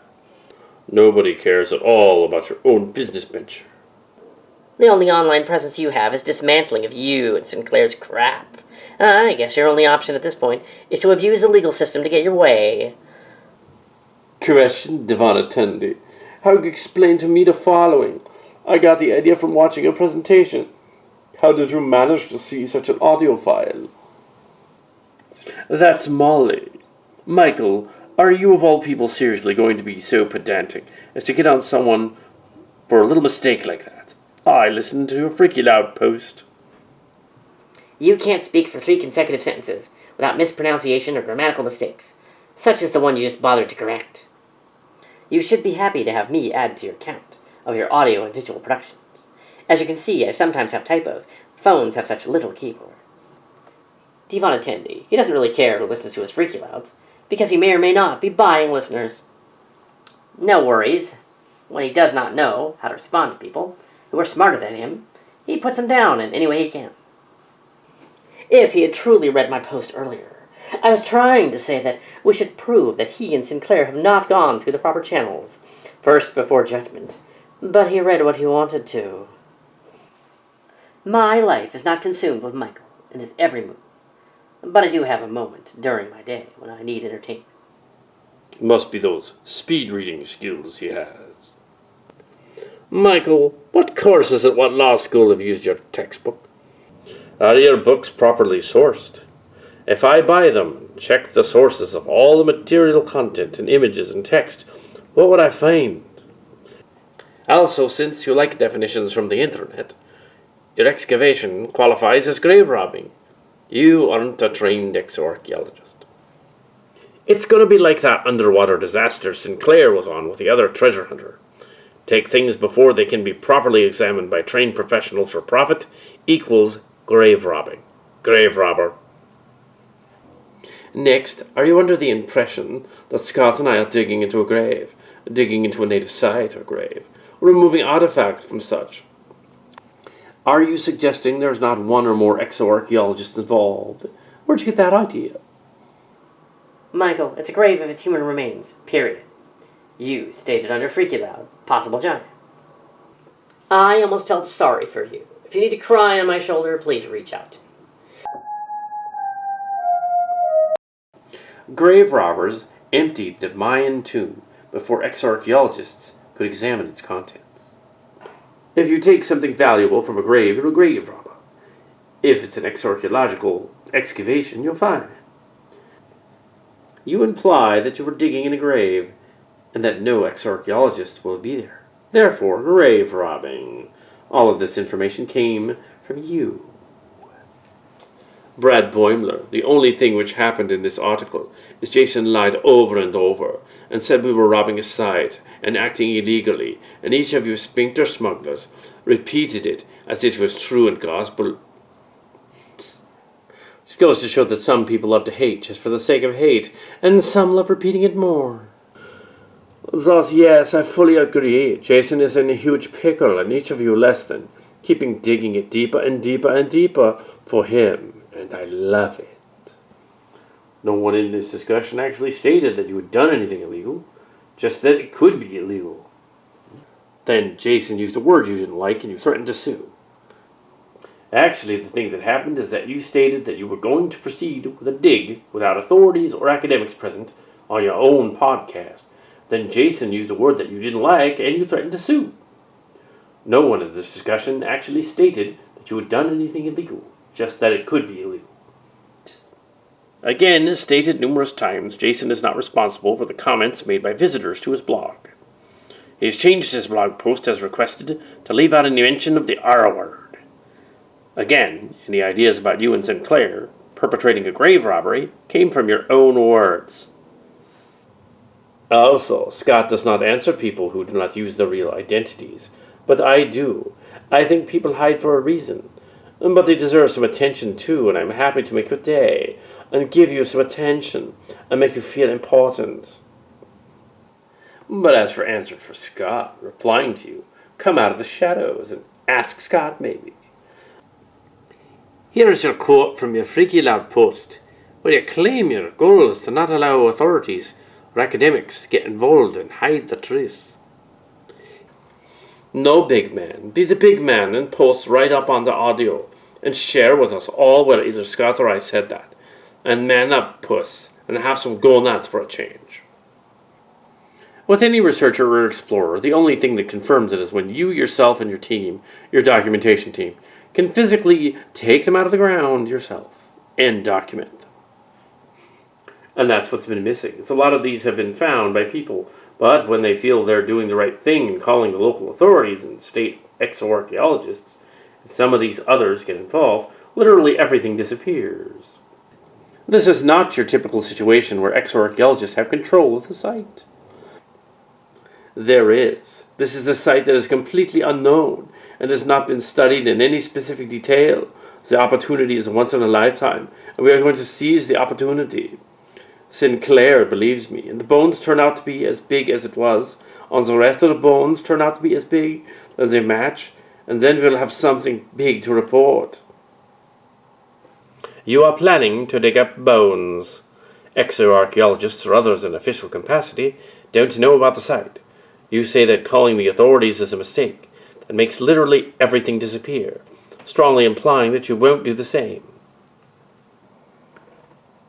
Nobody cares at all about your own business venture. The only online presence you have is dismantling of you and Sinclair's crap. I guess your only option at this point is to abuse the legal system to get your way. Question, Divana Tendi. How do you explain to me the following? I got the idea from watching your presentation. How did you manage to see such an audio file? That's Molly. Michael, are you of all people seriously going to be so pedantic as to get on someone for a little mistake like that? I listened to a freaky loud post. You can't speak for 3 consecutive sentences without mispronunciation or grammatical mistakes, such as the one you just bothered to correct. You should be happy to have me add to your count of your audio and visual productions. As you can see, I sometimes have typos. Phones have such little keyboards. Devon Tendi, he doesn't really care who listens to his freaky louds, because he may or may not be buying listeners. No worries. When he does not know how to respond to people who are smarter than him, he puts them down in any way he can. If he had truly read my post earlier, I was trying to say that we should prove that he and Sinclair have not gone through the proper channels, first before judgment, but he read what he wanted to. My life is not consumed with Michael and his every move, but I do have a moment during my day when I need entertainment. Must be those speed-reading skills he has. Michael, what courses at what law school have used your textbook? Are your books properly sourced? If I buy them and check the sources of all the material content and images and text, what would I find? Also, since you like definitions from the internet, your excavation qualifies as grave robbing. You aren't a trained exoarchaeologist. It's going to be like that underwater disaster Sinclair was on with the other treasure hunter. Take things before they can be properly examined by trained professionals for profit equals grave robbing. Grave robber. Next, are you under the impression that Scott and I are digging into a grave, digging into a native site or grave, removing artifacts from such? Are you suggesting there's not one or more exoarchaeologists involved? Where'd you get that idea? Michael, it's a grave of its human remains, period. You stated under Freaky Loud, possible giants. I almost felt sorry for you. If you need to cry on my shoulder, please reach out. Grave robbers emptied the Mayan tomb before exarchaeologists could examine its contents. If you take something valuable from a grave, you're a grave robber. If it's an exarchaeological excavation, you'll find it. You imply that you were digging in a grave, and that no exarchaeologist will be there. Therefore, grave robbing. All of this information came from you. Brad Boimler, the only thing which happened in this article is Jason lied over and over and said we were robbing a site and acting illegally, and each of you sphincter smugglers repeated it as if it was true and gospel. This goes to show that some people love to hate just for the sake of hate, and some love repeating it more. Thus, yes, I fully agree. Jason is in a huge pickle, and each of you less than, keeping digging it deeper and deeper and deeper for him, and I love it. No one in this discussion actually stated that you had done anything illegal, just that it could be illegal. Then Jason used a word you didn't like, and you threatened to sue. Actually, the thing that happened is that you stated that you were going to proceed with a dig without authorities or academics present on your own podcast. Then Jason used a word that you didn't like, and you threatened to sue. No one in this discussion actually stated that you had done anything illegal, just that it could be illegal. Again, as stated numerous times, Jason is not responsible for the comments made by visitors to his blog. He has changed his blog post as requested to leave out any mention of the R word. Again, any ideas about you and Sinclair perpetrating a grave robbery came from your own words. Also, Scott does not answer people who do not use their real identities, but I do. I think people hide for a reason. But they deserve some attention too, and I'm happy to make your day, and give you some attention, and make you feel important. But as for answering for Scott, replying to you, come out of the shadows and ask Scott maybe. Here is your quote from your Freaky Loud post, where you claim your goal is to not allow authorities or academics to get involved and hide the truth. No, big man. Be the big man and post right up on the audio and share with us all where either Scott or I said that. And man up, puss, and have some go nuts for a change. With any researcher or explorer, the only thing that confirms it is when you yourself and your team, your documentation team, can physically take them out of the ground yourself and document them. And that's what's been missing. Is a lot of these have been found by people, but when they feel they're doing the right thing and calling the local authorities and state exoarchaeologists, and some of these others get involved, literally everything disappears. This is not your typical situation where exoarchaeologists have control of the site. There is. This is a site that is completely unknown and has not been studied in any specific detail. The opportunity is once in a lifetime, and we are going to seize the opportunity. Sinclair believes me, and the bones turn out to be as big as it was, and the rest of the bones turn out to be as big as they match, and then we'll have something big to report. You are planning to dig up bones. Exoarchaeologists or others in official capacity don't know about the site. You say that calling the authorities is a mistake that makes literally everything disappear, strongly implying that you won't do the same.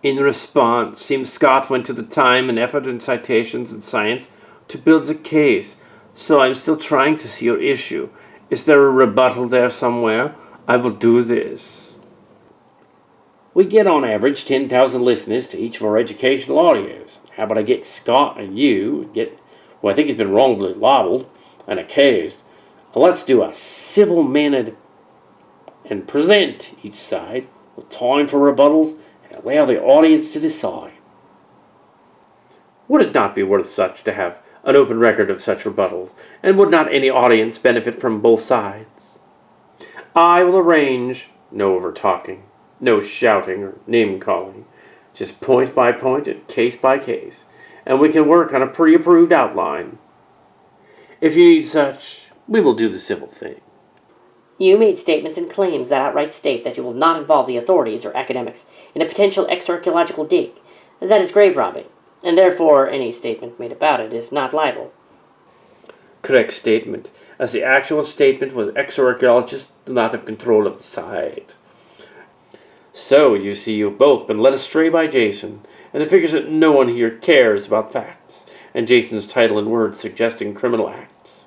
In response, seems Scott went to the time and effort and citations and science to build the case, so I'm still trying to see your issue. Is there a rebuttal there somewhere? I will do this. We get on average 10,000 listeners to each of our educational audios. How about I get Scott and you, I think he's been wrongfully libeled and accused. Let's do a civil minute and present each side with time for rebuttals and allow the audience to decide. Would it not be worth such to have an open record of such rebuttals, and would not any audience benefit from both sides? I will arrange no over-talking, no shouting or name-calling, just point by point and case by case, and we can work on a pre-approved outline. If you need such, we will do the civil thing. You made statements and claims that outright state that you will not involve the authorities or academics in a potential exarchaeological dig. That is grave robbing, and therefore any statement made about it is not libel. Correct statement, as the actual statement was exoarchaeologists do not have control of the site. So, you see, you've both been led astray by Jason, and it figures that no one here cares about facts, and Jason's title and words suggesting criminal acts.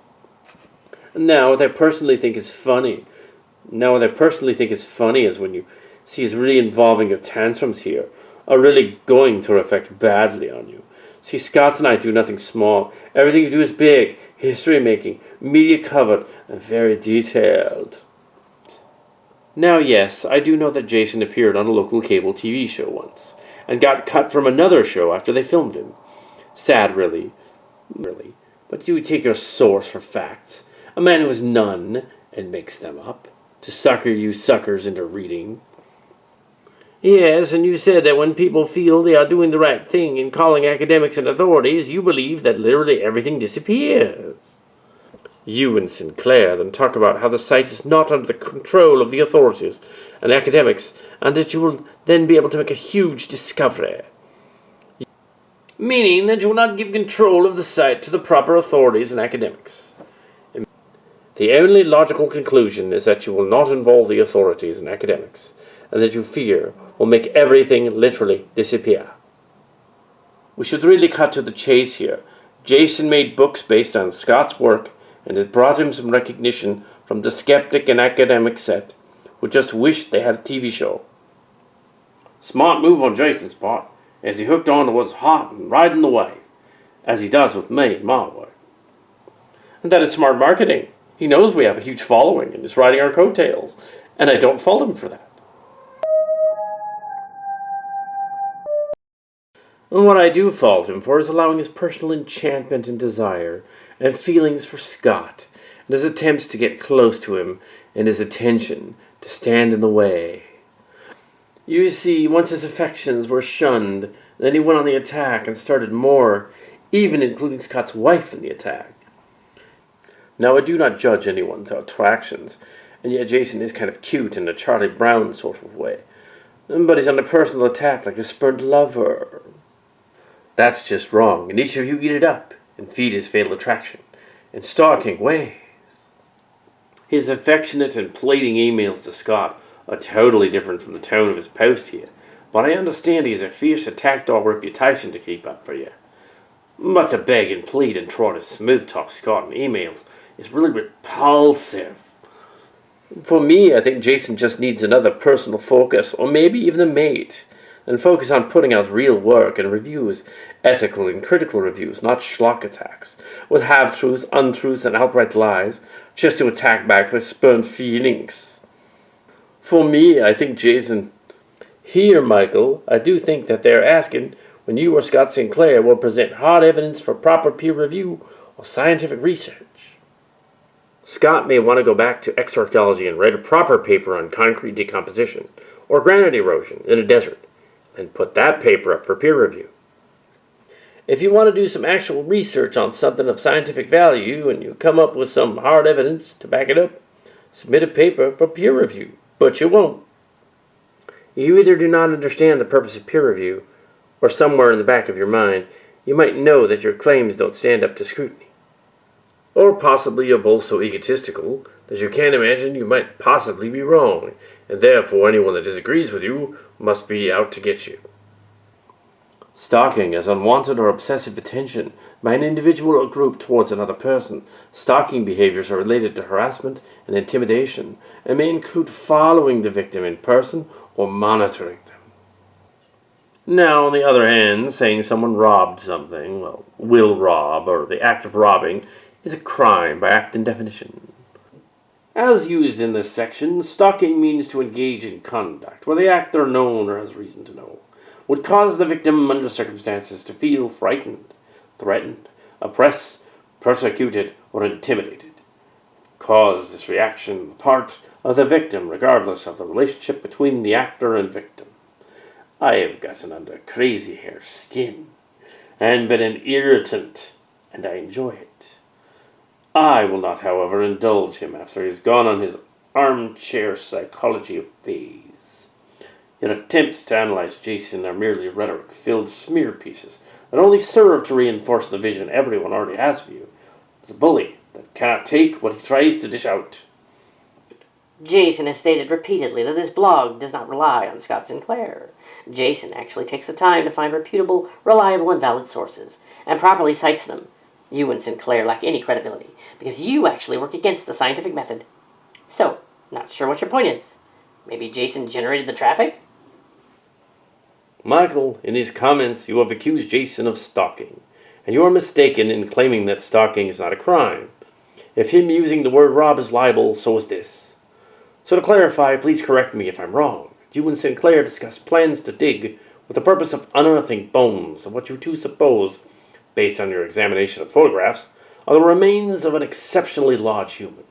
Now, what I personally think is funny is when you see he's really involving your tantrums here, are really going to reflect badly on you. See, Scott and I do nothing small. Everything you do is big, history-making, media-covered, and very detailed. Now, yes, I do know that Jason appeared on a local cable TV show once, and got cut from another show after they filmed him. Sad, really. But you take your source for facts. A man who has none and makes them up, to sucker you suckers into reading. Yes, and you said that when people feel they are doing the right thing in calling academics and authorities, you believe that literally everything disappears. You and Sinclair then talk about how the site is not under the control of the authorities and academics, and that you will then be able to make a huge discovery. Meaning that you will not give control of the site to the proper authorities and academics. The only logical conclusion is that you will not involve the authorities and academics, and that you fear will make everything literally disappear. We should really cut to the chase here. Jason made books based on Scott's work, and it brought him some recognition from the skeptic and academic set, who just wished they had a TV show. Smart move on Jason's part, as he hooked on to what's hot and riding the wave, as he does with me and my way. And that is smart marketing. He knows we have a huge following and is riding our coattails, and I don't fault him for that. And what I do fault him for is allowing his personal enchantment and desire and feelings for Scott, and his attempts to get close to him and his attention to stand in the way. You see, once his affections were shunned, then he went on the attack and started more, even including Scott's wife in the attack. Now, I do not judge anyone's attractions, and yet Jason is kind of cute in a Charlie Brown sort of way. But he's on a personal attack like a spurned lover. That's just wrong, and each of you eat it up and feed his fatal attraction in stalking ways. His affectionate and plating emails to Scott are totally different from the tone of his post here, but I understand he has a fierce attack dog reputation to keep up for you. But to beg and plead and try to smooth talk Scott in emails is really repulsive. For me, I think Jason just needs another personal focus, or maybe even a mate, and focus on putting out real work and reviews, ethical and critical reviews, not schlock attacks, with half-truths, untruths, and outright lies, just to attack back for spurned feelings. For me, I think Jason... Here, Michael, I do think that they're asking when you or Scott Sinclair will present hard evidence for proper peer review or scientific research. Scott may want to go back to exarchaeology and write a proper paper on concrete decomposition or granite erosion in a desert, and put that paper up for peer review. If you want to do some actual research on something of scientific value and you come up with some hard evidence to back it up, submit a paper for peer review, but you won't. You either do not understand the purpose of peer review, or somewhere in the back of your mind, you might know that your claims don't stand up to scrutiny. Or possibly you're both so egotistical that you can't imagine you might possibly be wrong, and therefore anyone that disagrees with you must be out to get you. Stalking is unwanted or obsessive attention by an individual or group towards another person. Stalking behaviors are related to harassment and intimidation, and may include following the victim in person or monitoring them. Now, on the other hand, saying someone robbed something, well, will rob, or the act of robbing, is a crime by act and definition. As used in this section, stalking means to engage in conduct where the actor, known or has reason to know, would cause the victim under circumstances to feel frightened, threatened, oppressed, persecuted, or intimidated. Cause this reaction on the part of the victim regardless of the relationship between the actor and victim. I have gotten under crazy hair skin and been an irritant, and I enjoy it. I will not, however, indulge him after he has gone on his armchair psychology phase. Your attempts to analyze Jason are merely rhetoric-filled smear pieces that only serve to reinforce the vision everyone already has of you as a bully that cannot take what he tries to dish out. Jason has stated repeatedly that this blog does not rely on Scott Sinclair. Jason actually takes the time to find reputable, reliable, and valid sources, and properly cites them. You and Sinclair lack any credibility, because you actually work against the scientific method. So, not sure what your point is. Maybe Jason generated the traffic? Michael, in his comments, you have accused Jason of stalking, and you are mistaken in claiming that stalking is not a crime. If him using the word rob is libel, so is this. So to clarify, please correct me if I'm wrong. You and Sinclair discussed plans to dig with the purpose of unearthing bones of what you two suppose, based on your examination of photographs, are the remains of an exceptionally large human.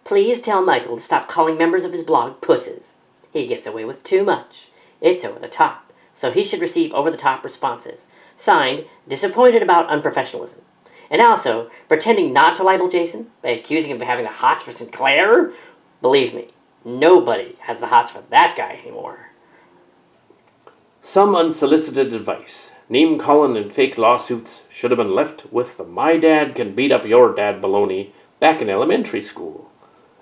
Please tell Michael to stop calling members of his blog pusses. He gets away with too much. It's over the top, so he should receive over-the-top responses. Signed, disappointed about unprofessionalism. And also, pretending not to libel Jason by accusing him of having the hots for Sinclair? Believe me, nobody has the hots for that guy anymore. Some unsolicited advice, name-calling and fake lawsuits should have been left with the my dad can beat up your dad baloney back in elementary school.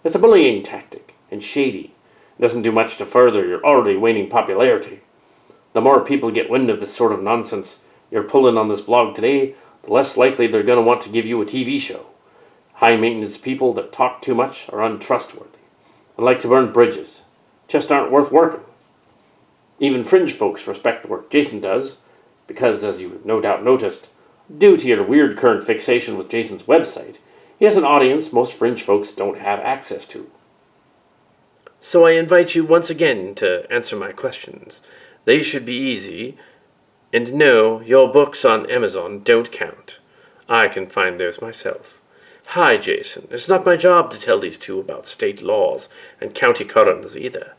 It's a bullying tactic, and shady. It doesn't do much to further your already waning popularity. The more people get wind of this sort of nonsense you're pulling on this blog today, the less likely they're going to want to give you a TV show. High-maintenance people that talk too much are untrustworthy and like to burn bridges. Just aren't worth working with. Even fringe folks respect the work Jason does, because, as you no doubt noticed, due to your weird current fixation with Jason's website, he has an audience most fringe folks don't have access to. So I invite you once again to answer my questions. They should be easy. And no, your books on Amazon don't count. I can find theirs myself. Hi, Jason. It's not my job to tell these two about state laws and county coronas either.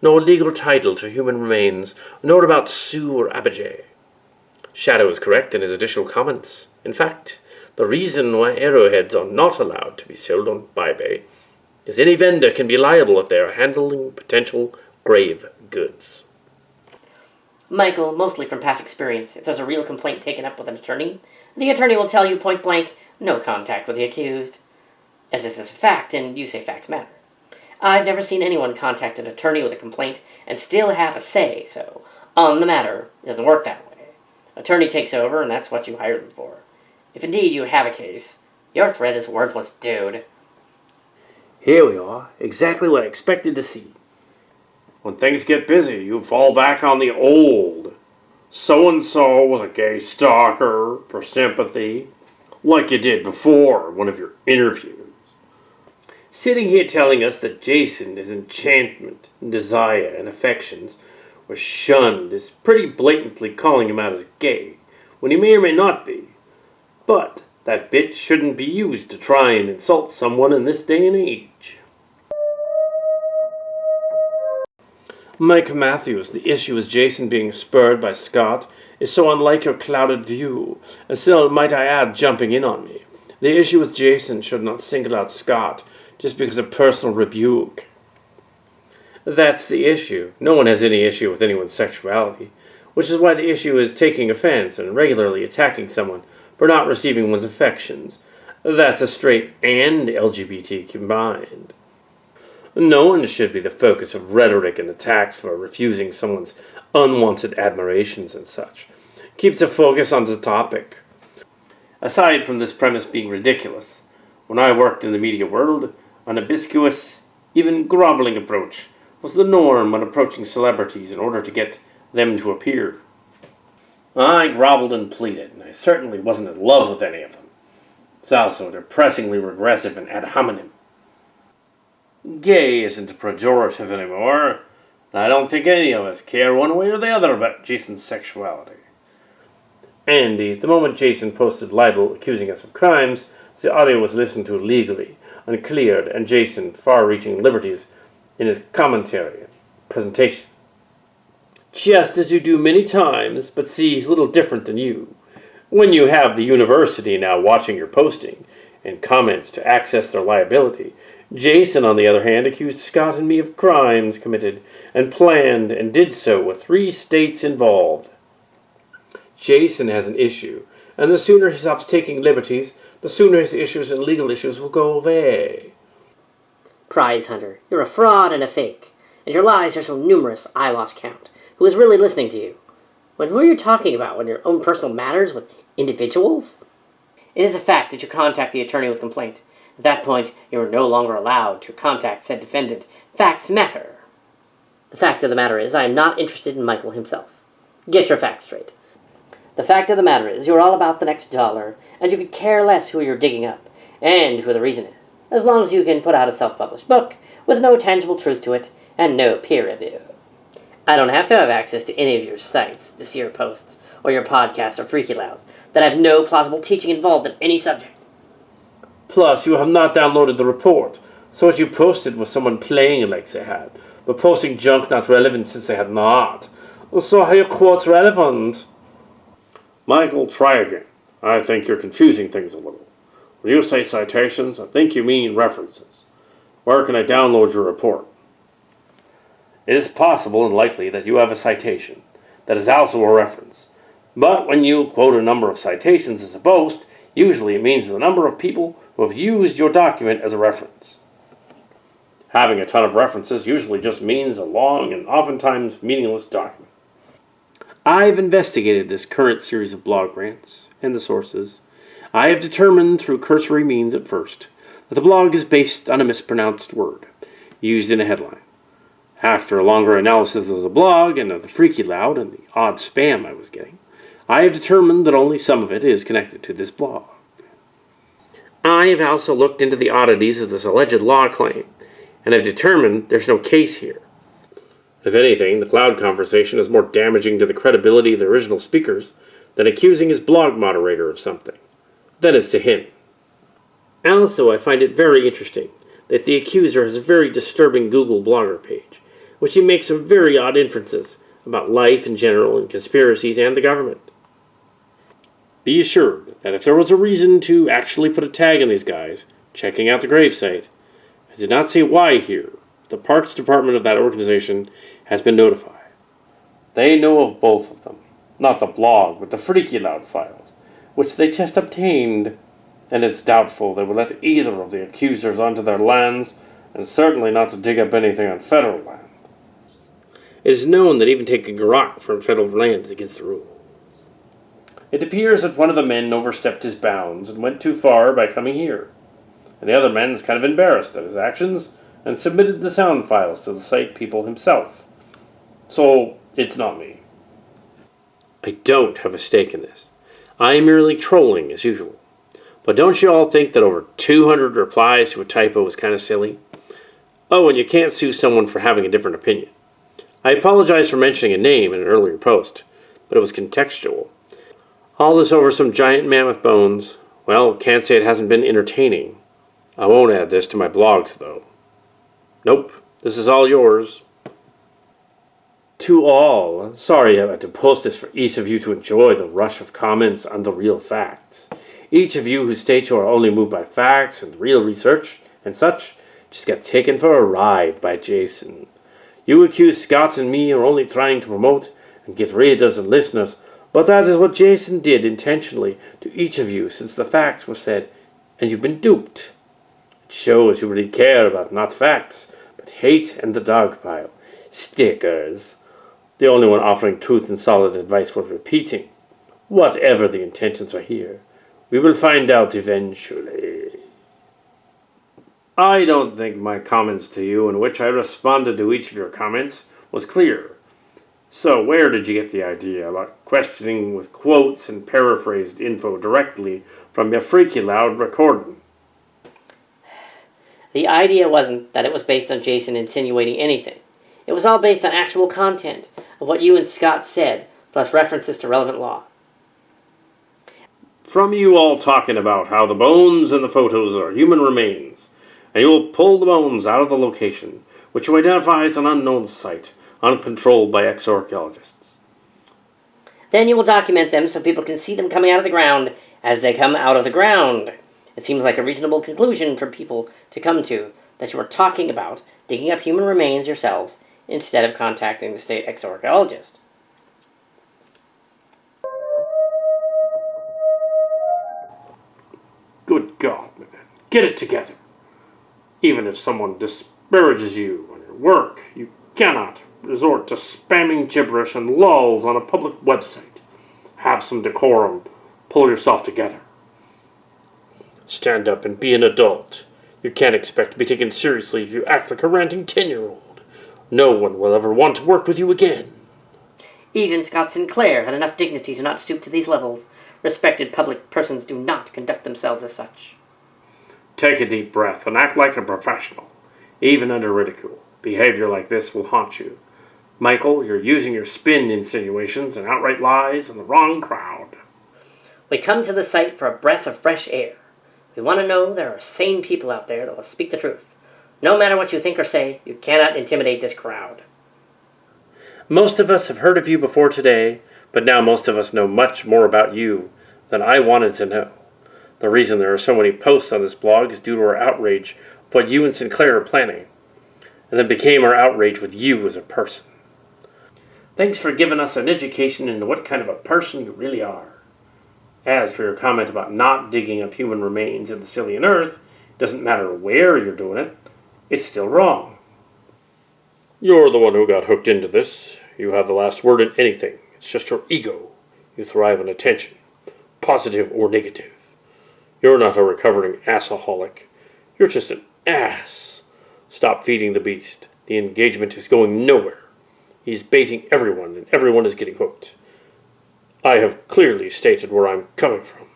Nor legal title to human remains, nor about Sue or Abijah. Shadow is correct in his additional comments. In fact, the reason why arrowheads are not allowed to be sold on eBay is any vendor can be liable if they are handling potential grave goods. Michael, mostly from past experience, if there's a real complaint taken up with an attorney, the attorney will tell you point blank, no contact with the accused. As this is a fact, and you say facts matter. I've never seen anyone contact an attorney with a complaint and still have a say, so on the matter, it doesn't work that way. Attorney takes over, and that's what you hired them for. If indeed you have a case, your threat is worthless, dude. Here we are, exactly what I expected to see. When things get busy, you fall back on the old. So-and-so was a gay stalker for sympathy, like you did before in one of your interviews. Sitting here telling us that Jason is enchantment, desire, and affections was shunned is pretty blatantly calling him out as gay, when he may or may not be. But that bit shouldn't be used to try and insult someone in this day and age. Mike Matthews, the issue is Jason being spurred by Scott is so unlike your clouded view, and still, might I add, jumping in on me. The issue is Jason should not single out Scott just because of personal rebuke. That's the issue. No one has any issue with anyone's sexuality, which is why the issue is taking offense and regularly attacking someone for not receiving one's affections. That's a straight and LGBT combined. No one should be the focus of rhetoric and attacks for refusing someone's unwanted admirations and such. Keeps the focus on the topic. Aside from this premise being ridiculous, when I worked in the media world, an ambiguous, even groveling approach was the norm when approaching celebrities in order to get them to appear. I groveled and pleaded, and I certainly wasn't in love with any of them. It's also depressingly regressive and ad hominem. Gay isn't pejorative anymore, and I don't think any of us care one way or the other about Jason's sexuality. Andy, the moment Jason posted libel accusing us of crimes, the audio was listened to legally and cleared, and Jason far-reaching liberties in his commentary and presentation. Just as you do many times, but see, he's a little different than you. When you have the university now watching your posting and comments to access their liability, Jason, on the other hand, accused Scott and me of crimes committed and planned and did so with 3 states involved. Jason has an issue, and the sooner he stops taking liberties, the sooner his issues and legal issues will go away. Prize hunter, you're a fraud and a fake, and your lies are so numerous I lost count. Who is really listening to you? When who are you talking about? When your own personal matters with individuals? It is a fact that you contact the attorney with complaint. At that point, you are no longer allowed to contact said defendant. Facts matter. The fact of the matter is, I am not interested in Michael himself. Get your facts straight. The fact of the matter is, you're all about the next dollar, and you could care less who you're digging up, and who the reason is, as long as you can put out a self-published book with no tangible truth to it and no peer review. I don't have to have access to any of your sites to see your posts, or your podcasts or freaky lounge that have no plausible teaching involved in any subject. Plus, you have not downloaded the report, so what you posted was someone playing it like they had, but posting junk not relevant since they had not. So how your quote's relevant? Michael, try again. I think you're confusing things a little. When you say citations, I think you mean references. Where can I download your report? It is possible and likely that you have a citation that is also a reference. But when you quote a number of citations as a boast, usually it means the number of people who have used your document as a reference. Having a ton of references usually just means a long and oftentimes meaningless document. I've investigated this current series of blog rants and the sources. I have determined through cursory means at first that the blog is based on a mispronounced word used in a headline. After a longer analysis of the blog and of the freaky loud and the odd spam I was getting, I have determined that only some of it is connected to this blog. I have also looked into the oddities of this alleged law claim, and have determined there's no case here. If anything, the cloud conversation is more damaging to the credibility of the original speakers than accusing his blog moderator of something. That is to him. Also, I find it very interesting that the accuser has a very disturbing Google blogger page, which he makes some very odd inferences about life in general and conspiracies and the government. Be assured that if there was a reason to actually put a tag on these guys checking out the gravesite, I did not say why here. The Parks Department of that organization has been notified. They know of both of them. Not the blog, but the freaky loud files, which they just obtained, and it's doubtful they will let either of the accusers onto their lands, and certainly not to dig up anything on federal land. It is known that even taking a rock from federal land is against the rules. It appears that one of the men overstepped his bounds and went too far by coming here, and the other man's kind of embarrassed at his actions and submitted the sound files to the site people himself. So, it's not me. I don't have a stake in this. I am merely trolling as usual. But don't you all think that over 200 replies to a typo is kind of silly? Oh, and you can't sue someone for having a different opinion. I apologize for mentioning a name in an earlier post, but it was contextual. All this over some giant mammoth bones. Well, can't say it hasn't been entertaining. I won't add this to my blogs, though. Nope, this is all yours. To all, sorry I had to post this for each of you to enjoy the rush of comments on the real facts. Each of you who state you are only moved by facts and real research and such just got taken for a ride by Jason. You accuse Scott and me of only trying to promote and get readers and listeners, but that is what Jason did intentionally to each of you since the facts were said, and you've been duped. It shows you really care about not facts, but hate and the dog pile. Stickers. The only one offering truth and solid advice worth repeating. Whatever the intentions are here, we will find out eventually. I don't think my comments to you, in which I responded to each of your comments, was clear. So where did you get the idea about questioning with quotes and paraphrased info directly from your freaky loud recording? The idea wasn't that it was based on Jason insinuating anything. It was all based on actual content of what you and Scott said, plus references to relevant law. From you all talking about how the bones in the photos are human remains, and you will pull the bones out of the location, which you identify as an unknown site, uncontrolled by exoarchaeologists. Then you will document them so people can see them coming out of the ground as they come out of the ground. It seems like a reasonable conclusion for people to come to, that you are talking about digging up human remains yourselves instead of contacting the state exoarchaeologist. Good God, man. Get it together. Even if someone disparages you on your work, you cannot resort to spamming gibberish and lulls on a public website. Have some decorum. Pull yourself together. Stand up and be an adult. You can't expect to be taken seriously if you act like a ranting 10-year-old. No one will ever want to work with you again. Even Scott Sinclair had enough dignity to not stoop to these levels. Respected public persons do not conduct themselves as such. Take a deep breath and act like a professional. Even under ridicule, behavior like this will haunt you. Michael, you're using your spin insinuations and outright lies on the wrong crowd. We come to the site for a breath of fresh air. We want to know there are sane people out there that will speak the truth. No matter what you think or say, you cannot intimidate this crowd. Most of us have heard of you before today, but now most of us know much more about you than I wanted to know. The reason there are so many posts on this blog is due to our outrage of what you and Sinclair are planning, and then became our outrage with you as a person. Thanks for giving us an education into what kind of a person you really are. As for your comment about not digging up human remains in the Sillian Earth, it doesn't matter where you're doing it, it's still wrong. You're the one who got hooked into this. You have the last word in anything. It's just your ego. You thrive on attention, positive or negative. You're not a recovering assaholic. You're just an ass. Stop feeding the beast. The engagement is going nowhere. He's baiting everyone, and everyone is getting hooked. I have clearly stated where I'm coming from.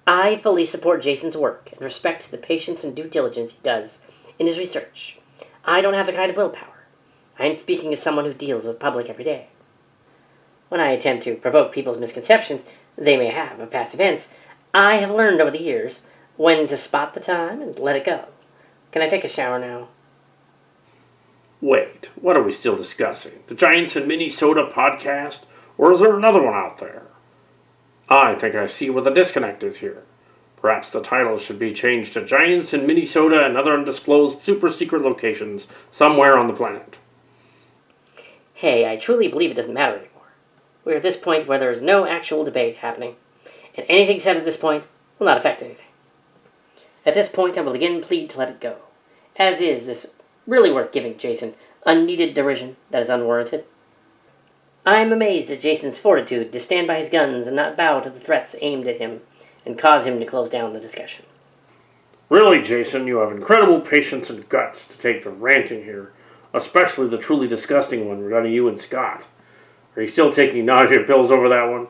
I fully support Jason's work and respect the patience and due diligence he does in his research. I don't have the kind of willpower. I am speaking as someone who deals with public every day. When I attempt to provoke people's misconceptions they may have of past events, I have learned over the years when to spot the time and let it go. Can I take a shower now? Wait, what are we still discussing? The Giants and Minnie Soda podcast? Or is there another one out there? I think I see where the disconnect is here. Perhaps the title should be changed to Giants in Minnie Soda and other undisclosed super-secret locations somewhere on the planet. Hey, I truly believe it doesn't matter anymore. We're at this point where there is no actual debate happening, and anything said at this point will not affect anything. At this point, I will again plead to let it go, as is this really worth giving Jason unneeded derision that is unwarranted. I am amazed at Jason's fortitude to stand by his guns and not bow to the threats aimed at him and cause him to close down the discussion. Really, Jason, you have incredible patience and guts to take the ranting here, especially the truly disgusting one regarding you and Scott. Are you still taking nausea pills over that one?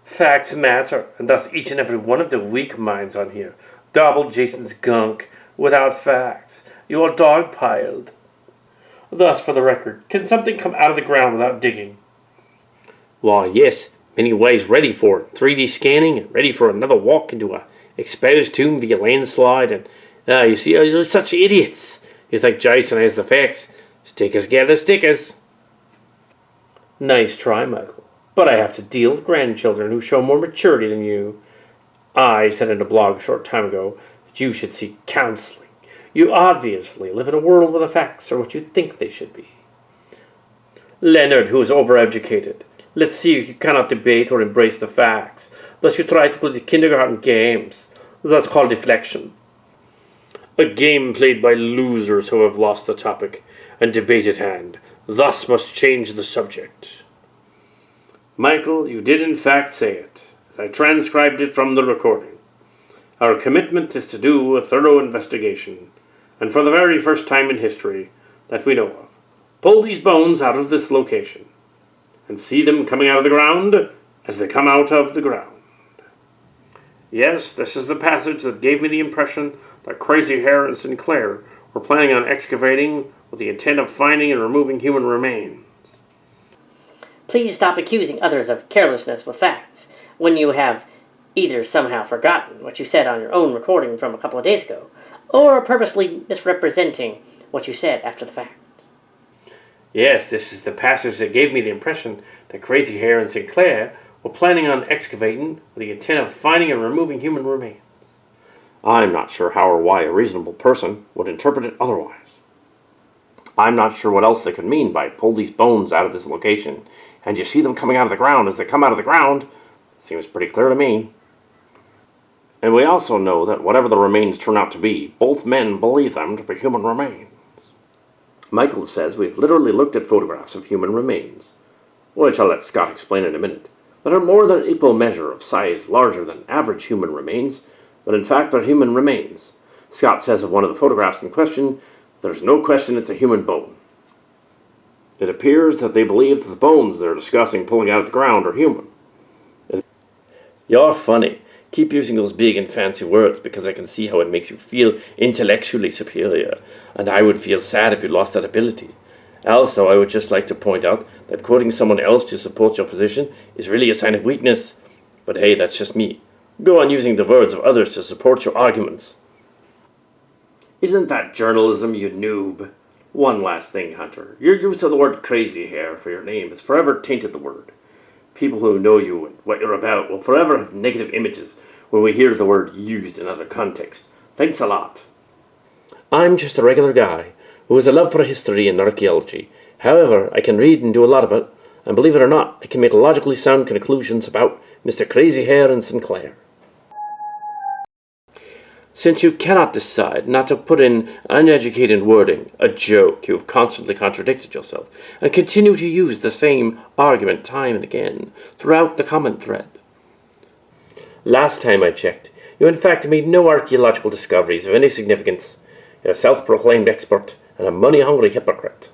Facts matter, and thus each and every one of the weak minds on here gobbled Jason's gunk without facts. You are dog-piled. Thus, for the record, can something come out of the ground without digging? Why, yes, many ways ready for it. 3D scanning and ready for another walk into a exposed tomb via landslide. And, you see, you're such idiots. You think Jason has the facts. Stickers gather stickers. Nice try, Michael. But I have to deal with grandchildren who show more maturity than you. I said in a blog a short time ago that you should seek counseling. You obviously live in a world where the facts are what you think they should be. Leonard, who is overeducated. Let's see if you cannot debate or embrace the facts, lest you try to play the kindergarten games. That's called deflection. A game played by losers who have lost the topic and debate at hand, thus must change the subject. Michael, you did in fact say it, as I transcribed it from the recording. Our commitment is to do a thorough investigation, and for the very first time in history that we know of, pull these bones out of this location, and see them coming out of the ground as they come out of the ground. Yes, this is the passage that gave me the impression that Crazy Hair and Sinclair were planning on excavating with the intent of finding and removing human remains. Please stop accusing others of carelessness with facts when you have either somehow forgotten what you said on your own recording from a couple of days ago, or purposely misrepresenting what you said after the fact. Yes, this is the passage that gave me the impression that Crazy Hair and Sinclair were planning on excavating with the intent of finding and removing human remains. I'm not sure how or why a reasonable person would interpret it otherwise. I'm not sure what else they could mean by pull these bones out of this location, and you see them coming out of the ground as they come out of the ground. Seems pretty clear to me. And we also know that whatever the remains turn out to be, both men believe them to be human remains. Michael says we've literally looked at photographs of human remains, which I'll let Scott explain in a minute, that are more than equal measure of size larger than average human remains, but in fact they're human remains. Scott says of one of the photographs in question, there's no question it's a human bone. It appears that they believe that the bones they're discussing pulling out of the ground are human. You're funny. Keep using those big and fancy words because I can see how it makes you feel intellectually superior, and I would feel sad if you lost that ability. Also, I would just like to point out that quoting someone else to support your position is really a sign of weakness. But hey, that's just me. Go on using the words of others to support your arguments. Isn't that journalism, you noob? One last thing, Hunter. Your use of the word crazy hair for your name has forever tainted the word. People who know you and what you're about will forever have negative images when we hear the word used in other contexts. Thanks a lot. I'm just a regular guy who has a love for history and archaeology. However, I can read and do a lot of it, and believe it or not, I can make logically sound conclusions about Mr. Crazy Hair and Sinclair. Since you cannot decide not to put in uneducated wording, a joke, you have constantly contradicted yourself, and continue to use the same argument time and again throughout the comment thread. Last time I checked, you in fact made no archaeological discoveries of any significance. You're a self-proclaimed expert and a money-hungry hypocrite.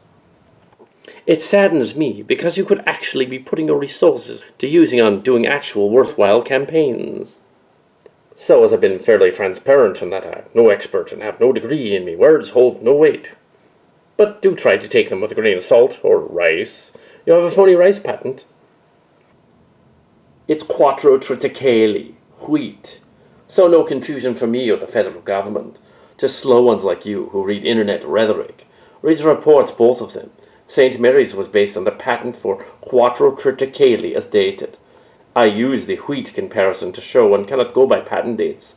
It saddens me because you could actually be putting your resources to using on doing actual worthwhile campaigns. So as I've been fairly transparent in that I'm no expert and have no degree and me words hold no weight. But do try to take them with a grain of salt or rice. You have a phony rice patent. It's quattro triticale, wheat. So no confusion from me or the federal government. Just slow ones like you who read internet rhetoric. Read the reports, both of them. St. Mary's was based on the patent for quattro triticale as dated. I use the wheat comparison to show one cannot go by patent dates.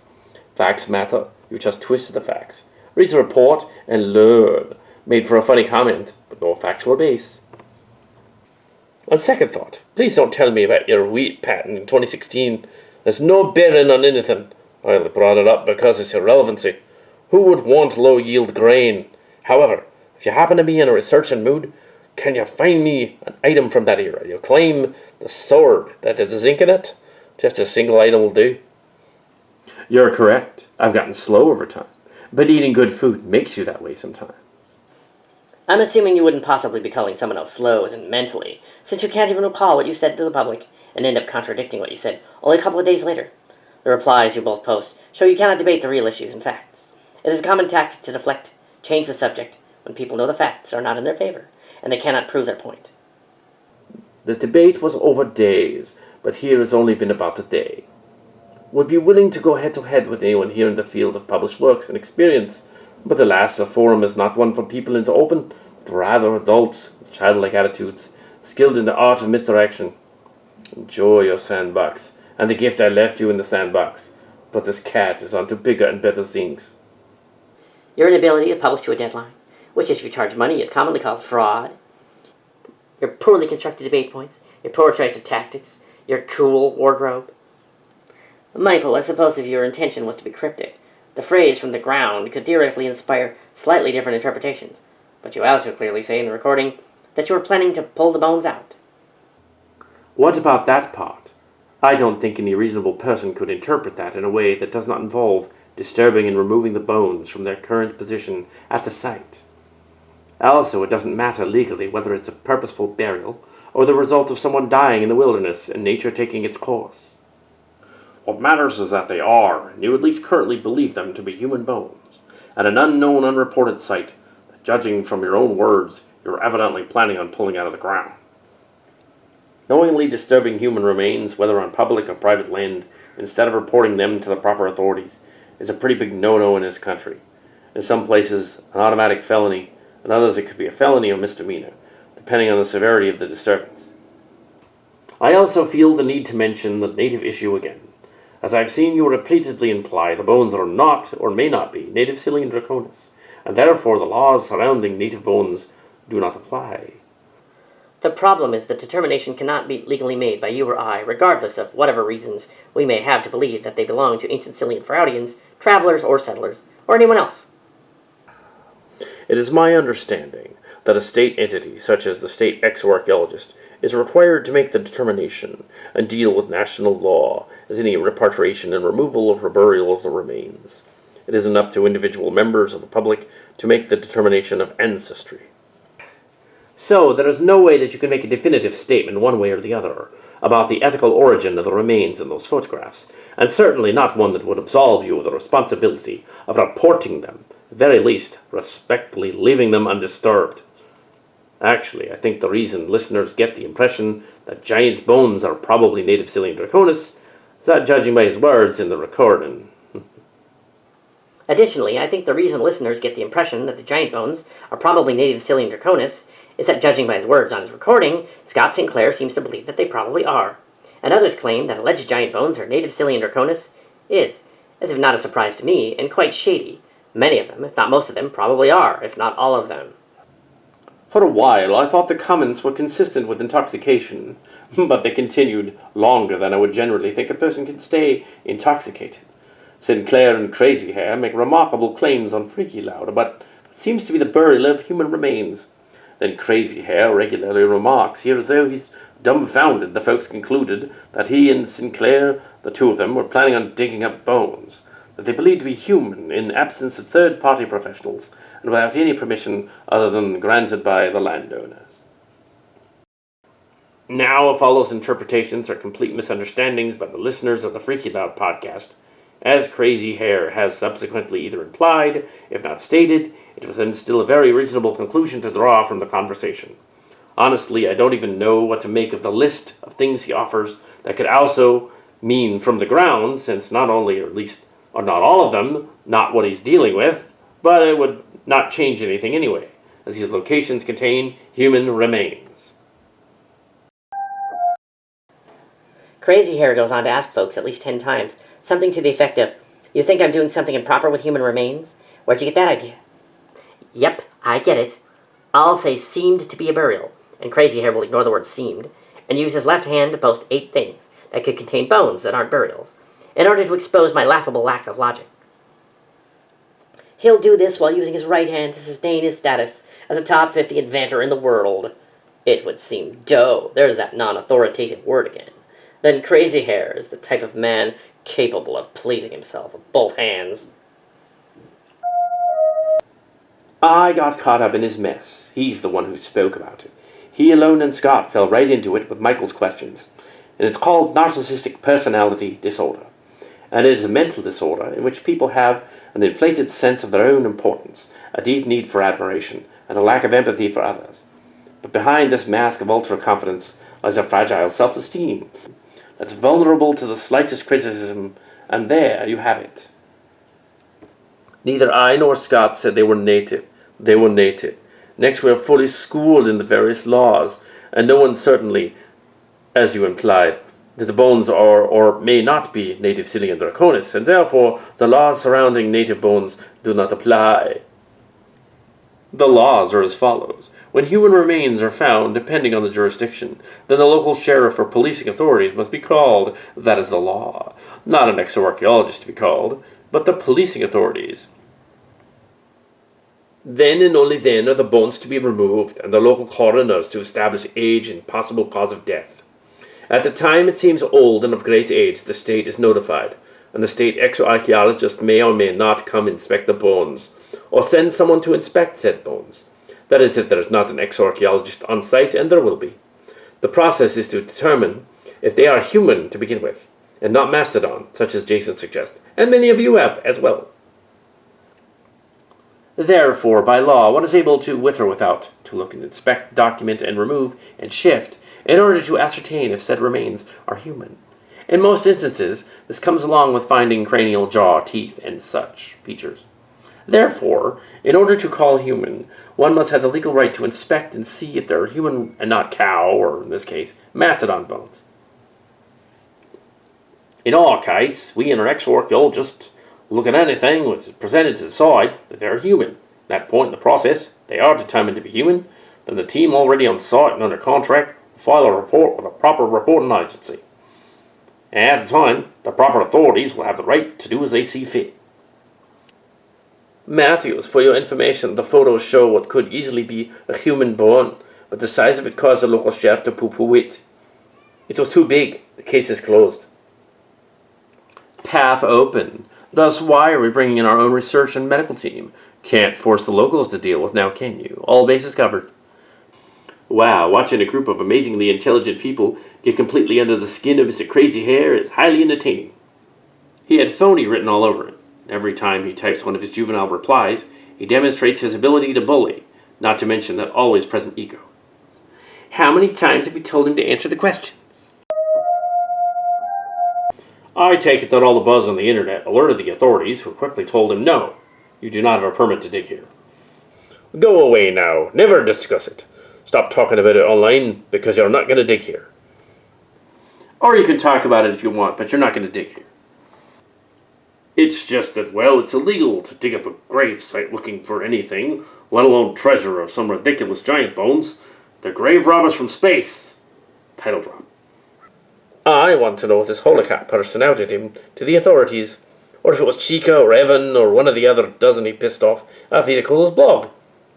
Facts matter. You just twist the facts. Read the report and learn. Made for a funny comment, but no factual base. On second thought, please don't tell me about your wheat patent in 2016. There's no bearing on anything. I only brought it up because it's irrelevancy. Who would want low-yield grain? However, if you happen to be in a researching mood, can you find me an item from that era? You claim the sword that had the zinc in it? Just a single item will do. You're correct. I've gotten slow over time. But eating good food makes you that way sometimes. I'm assuming you wouldn't possibly be calling someone else slow as in mentally, since you can't even recall what you said to the public, and end up contradicting what you said only a couple of days later. The replies you both post show you cannot debate the real issues and facts. It is a common tactic to deflect, change the subject, when people know the facts are not in their favor, and they cannot prove their point. The debate was over days, but here has only been about a day. Would be willing to go head-to-head with anyone here in the field of published works and experience, but alas, the forum is not one for people into open, but rather adults with childlike attitudes, skilled in the art of misdirection. Enjoy your sandbox, and the gift I left you in the sandbox, but this cat is on to bigger and better things. Your inability to publish to a deadline, which if you charge money is commonly called fraud. Your poorly constructed debate points, your poor choice of tactics, your cool wardrobe. Michael, I suppose if your intention was to be cryptic, the phrase from the ground could theoretically inspire slightly different interpretations, but you also clearly say in the recording that you were planning to pull the bones out. What about that part? I don't think any reasonable person could interpret that in a way that does not involve disturbing and removing the bones from their current position at the site. Also, it doesn't matter legally whether it's a purposeful burial or the result of someone dying in the wilderness and nature taking its course. What matters is that they are, and you at least currently believe them to be human bones, at an unknown, unreported site that, judging from your own words, you're evidently planning on pulling out of the ground. Knowingly disturbing human remains, whether on public or private land, instead of reporting them to the proper authorities, is a pretty big no-no in this country. In some places, an automatic felony, in others it could be a felony or misdemeanor, depending on the severity of the disturbance. I also feel the need to mention the native issue again, as I've seen you repeatedly imply the bones are not, or may not be, native Sillian Draconis, and therefore the laws surrounding native bones do not apply. The problem is that determination cannot be legally made by you or I, regardless of whatever reasons we may have to believe that they belong to ancient Sillian Fraudians, travelers or settlers, or anyone else. It is my understanding that a state entity, such as the state exoarchaeologist, is required to make the determination and deal with national law as any repatriation and removal or burial of the remains. It isn't up to individual members of the public to make the determination of ancestry. So, there is no way that you can make a definitive statement one way or the other about the ethical origin of the remains in those photographs, and certainly not one that would absolve you of the responsibility of reporting them, at the very least, respectfully leaving them undisturbed. Actually, I think the reason listeners get the impression that Giant's bones are probably native Sillian Draconis is that, judging by his words in the recording. Additionally, I think the reason listeners get the impression that the giant bones are probably native Sillian Draconis is that, judging by his words on his recording, Scott Sinclair seems to believe that they probably are, and others claim that alleged giant bones are native Sillian Draconis is, as if not a surprise to me, and quite shady. Many of them, if not most of them, probably are, if not all of them. For a while, I thought the comments were consistent with intoxication, but they continued longer than I would generally think a person can stay intoxicated. Sinclair and Crazy Hair make remarkable claims on Freaky Loud, but it seems to be the burial of human remains. Then Crazy Hair regularly remarks here as though he's dumbfounded the folks concluded that he and Sinclair, the two of them, were planning on digging up bones. that they believed to be human in absence of third-party professionals and without any permission other than granted by the landowners. Now, if all those interpretations are complete misunderstandings by the listeners of the Freaky Loud podcast, as Crazy Hair has subsequently either implied, if not stated, it was then still a very reasonable conclusion to draw from the conversation. Honestly, I don't even know what to make of the list of things he offers that could also mean from the ground, since not only, or at least, or not all of them, not what he's dealing with, but it would not change anything anyway, as these locations contain human remains. Crazy Hair goes on to ask folks at least 10 times, something to the effect of, "You think I'm doing something improper with human remains? Where'd you get that idea?" Yep, I get it. I'll say seemed to be a burial, and Crazy Hair will ignore the word seemed, and use his left hand to post 8 things that could contain bones that aren't burials, in order to expose my laughable lack of logic. He'll do this while using his right hand to sustain his status as a top 50 inventor in the world. It would seem dough. There's that non-authoritative word again. Then Crazy Hair is the type of man capable of pleasing himself with both hands. I got caught up in his mess. He's the one who spoke about it. He alone and Scott fell right into it with Michael's questions. And it's called narcissistic personality disorder. And it is a mental disorder in which people have an inflated sense of their own importance, a deep need for admiration, and a lack of empathy for others. But behind this mask of ultra-confidence lies a fragile self-esteem that's vulnerable to the slightest criticism, and there you have it. Neither I nor Scott said they were native. They were native. Next, we are fully schooled in the various laws, and no one certainly, as you implied, that the bones are or may not be native Sillian Draconis, and therefore the laws surrounding native bones do not apply. The laws are as follows. When human remains are found, depending on the jurisdiction, then the local sheriff or policing authorities must be called. That is the law. Not an exoarchaeologist to be called, but the policing authorities. Then and only then are the bones to be removed, and the local coroners to establish age and possible cause of death. At the time it seems old and of great age, the state is notified, and the state exoarchaeologist may or may not come inspect the bones, or send someone to inspect said bones. That is, if there is not an exoarchaeologist on site, and there will be. The process is to determine if they are human to begin with, and not mastodon, such as Jason suggests, and many of you have as well. Therefore, by law, one is able to, with or without, to look and inspect, document, and remove, and shift, in order to ascertain if said remains are human. In most instances, this comes along with finding cranial jaw, teeth, and such features. Therefore, in order to call human, one must have the legal right to inspect and see if they're human and not cow, or in this case, mastodon bones. In our case, we and our exoarchaeologists look at anything which is presented to decide that they're human. At that point in the process, they are determined to be human, then the team already on site and under contract will file a report with a proper reporting agency. And at the time, the proper authorities will have the right to do as they see fit. Matthews, for your information, the photos show what could easily be a human bone, but the size of it caused the local sheriff to poo-poo it. It was too big. The case is closed. Path open. Thus, why are we bringing in our own research and medical team? Can't force the locals to deal with, now can you? All bases covered. Wow, watching a group of amazingly intelligent people get completely under the skin of Mr. Crazy Hair is highly entertaining. He had phony written all over it. Every time he types one of his juvenile replies, he demonstrates his ability to bully, not to mention that always present ego. How many times have you told him to answer the questions? I take it that all the buzz on the internet alerted the authorities, who quickly told him, no, you do not have a permit to dig here. Go away now. Never discuss it. Stop talking about it online, because you're not going to dig here. Or you can talk about it if you want, but you're not going to dig here. It's just that, well, it's illegal to dig up a grave site looking for anything, let alone treasure or some ridiculous giant bones. They're grave robbers from space. Title drop. I want to know if this holocat person outed him to the authorities, or if it was Chica or Evan or one of the other dozen he pissed off at Vitocola's blog.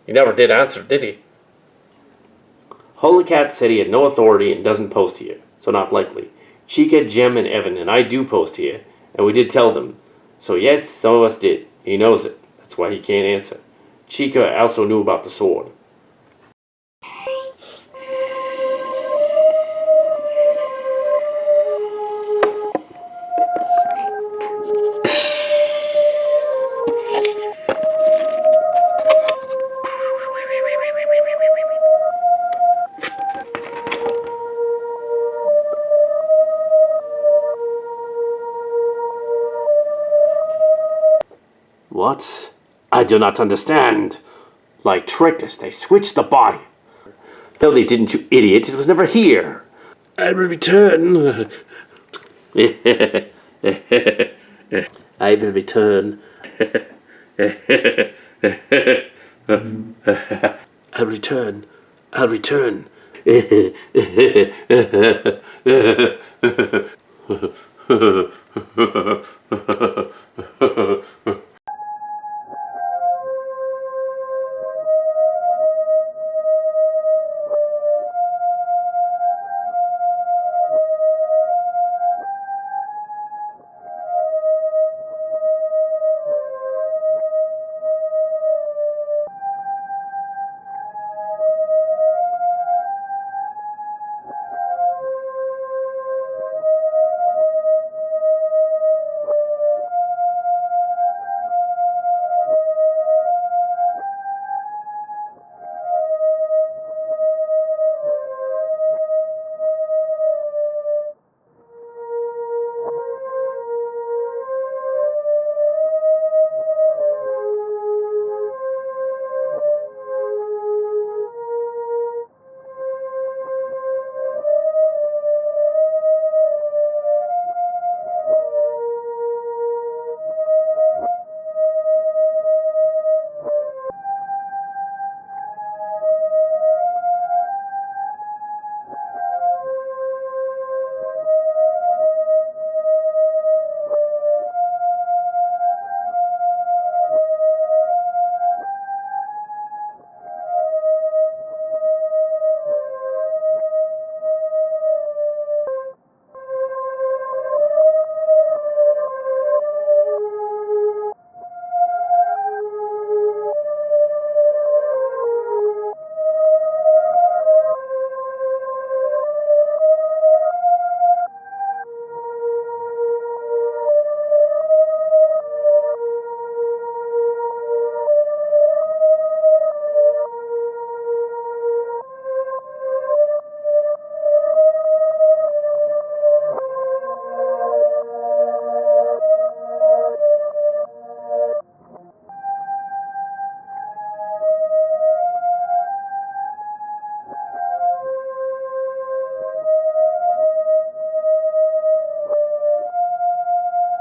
He never did answer, did he? Holocat said he had no authority and doesn't post here, so not likely. Chica, Jem, and Evan and I do post here, and we did tell them. So yes, some of us did. He knows it. That's why he can't answer. Chica also knew about the sword. What? I do not understand. Like tricked us, they switched the body. No, they didn't, you idiot. It was never here. I will return. I will return. I'll return. I'll return.